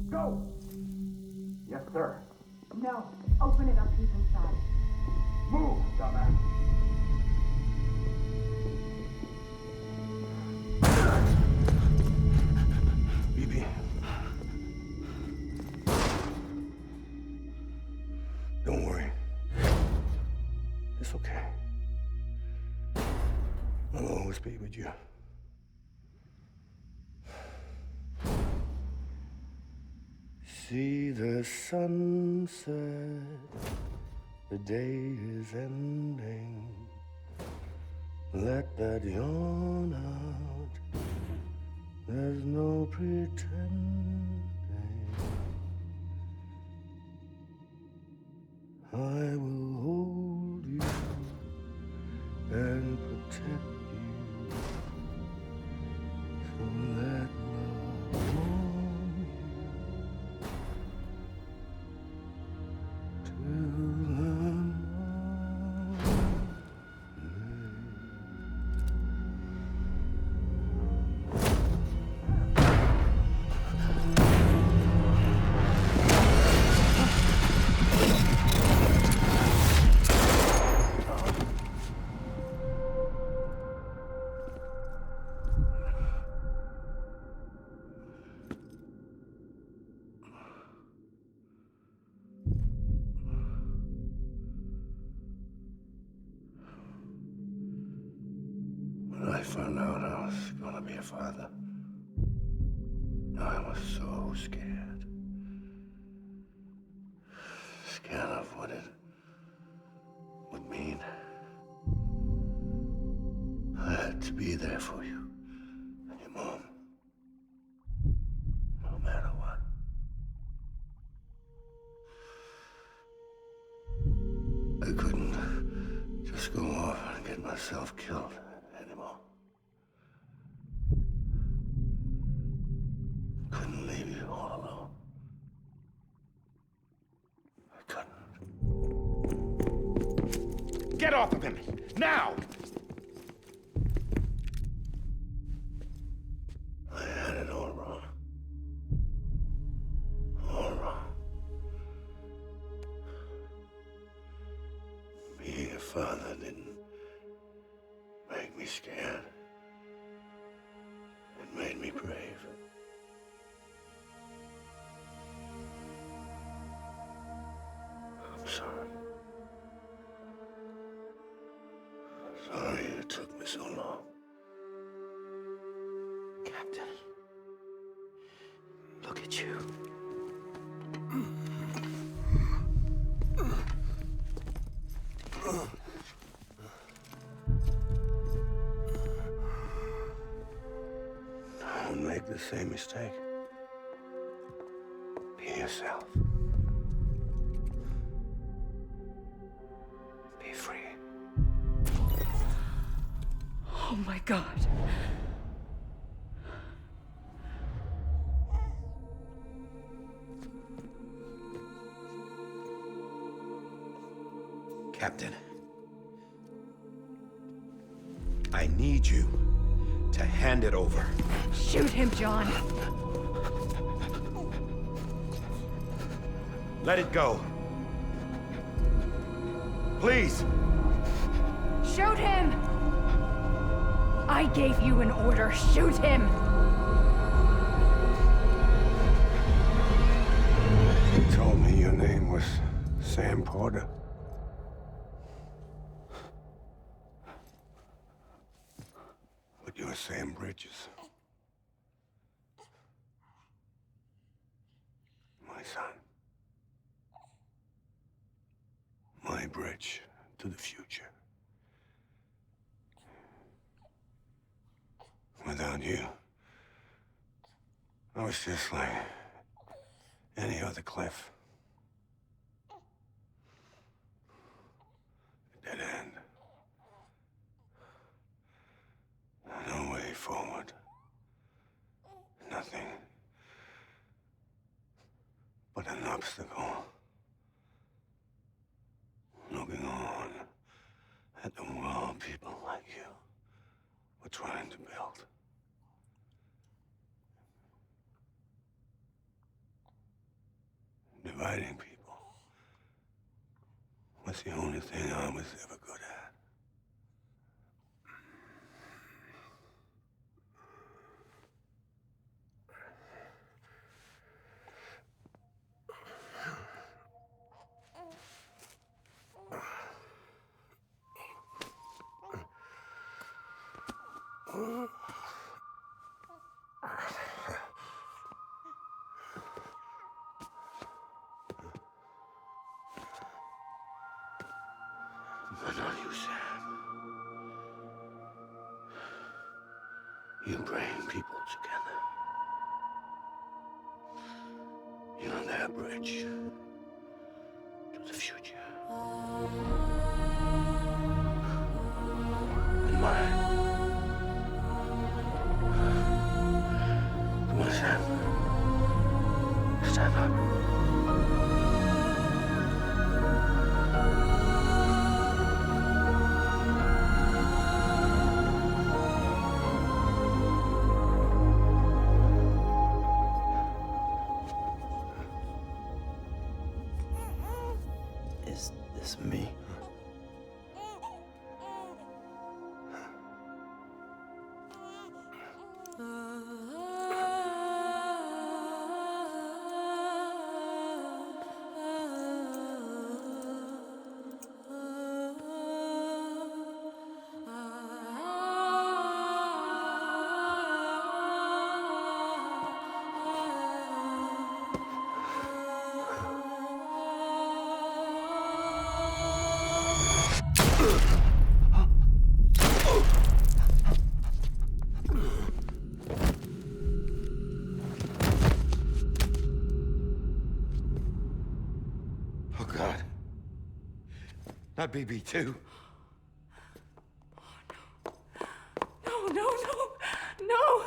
Go! Yes, sir. No. Open it up. He's inside. Move, dumbass. BB. Don't worry. It's okay. I'll always be with you. See the sunset, the day is ending. Let that yawn out, there's no pretending. I will hold you and protect you. So let love warm you till the When I found out I was gonna be a father, I was so scared. Scared of what it would mean. I had to be there for you and your mom, no matter what. I couldn't just go off and get myself killed anymore. Couldn't leave you all alone. I couldn't. Get off of him! Now! I had it all wrong. All wrong. Being a father didn't make me scared. It made me brave. I'm sorry. Sorry it took me so long. Captain, look at you. Don't make the same mistake. Be yourself. Be free. Oh my God. Captain, I need you to hand it over. Shoot him, John. Let it go. Please. Shoot him! I gave you an order. Shoot him! You told me your name was Sam Porter. But you're Sam Bridges. My son. My bridge to the future. Without you, I was just like any other Cliff. obstacle. Looking on at the world people like you were trying to build. Dividing people was the only thing I was ever good at. But not you, Sam. You bring people together. You're their bridge to the future. And mine. Come on, Sam. Stand up. Is this me? Oh, God. Not BB2. No, no, no, no!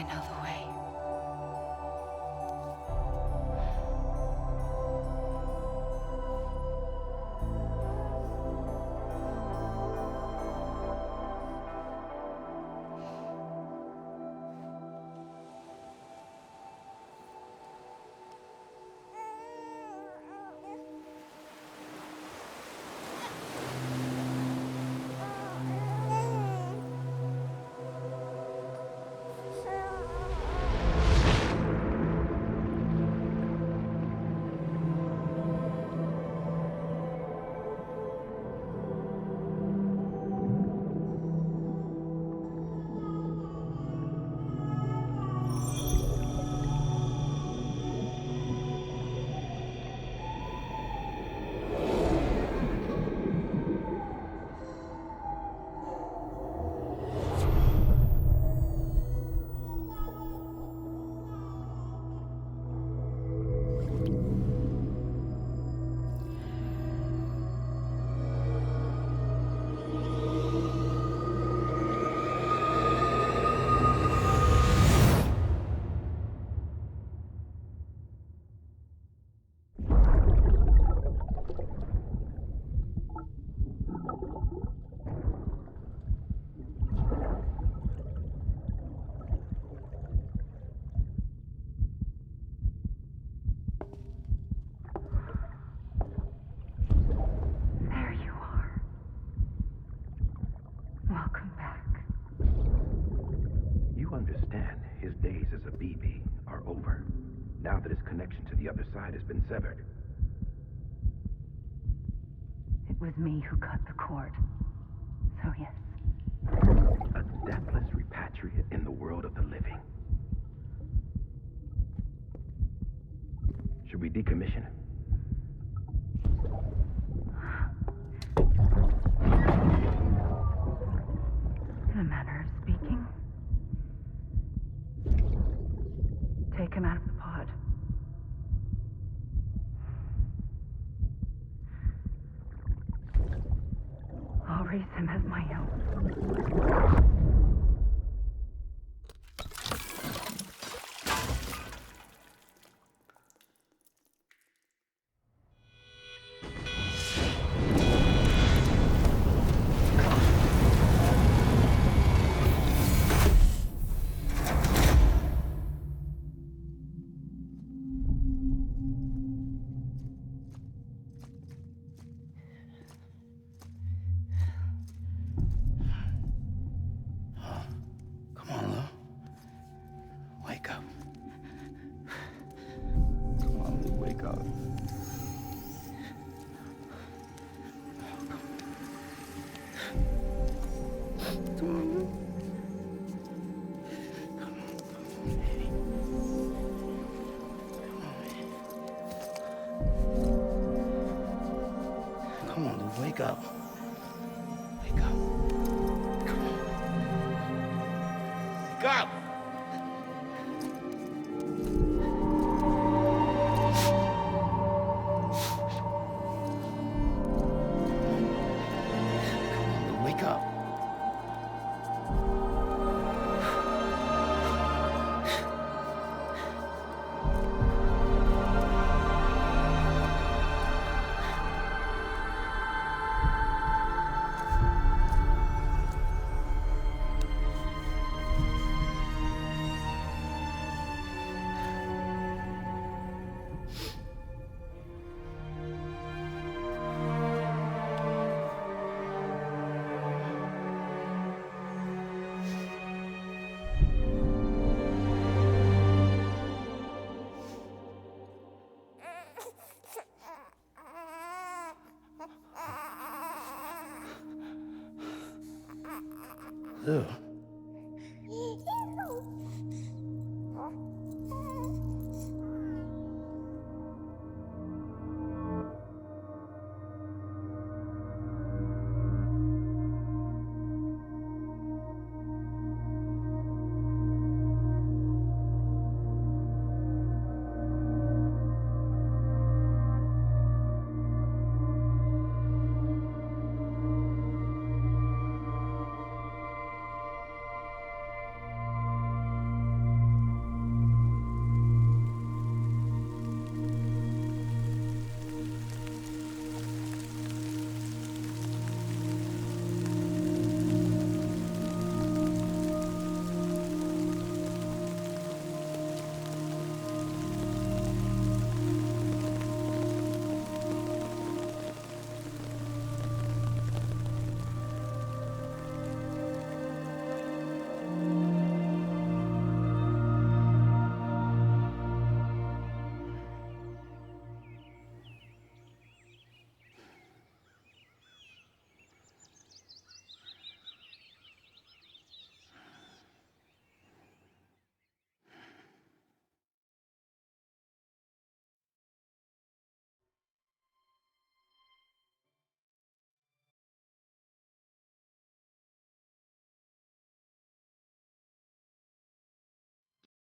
another way. Understand, his days as a BB are over, now that his connection to the other side has been severed. It was me who cut the cord. So yes. A deathless repatriate in the world of the living. Should we decommission? In a manner of speaking. Take him out of the pod. I'll raise him as my own. Come on, Luke, wake up. Wake up. Come on. Wake up! Wake up. Ew.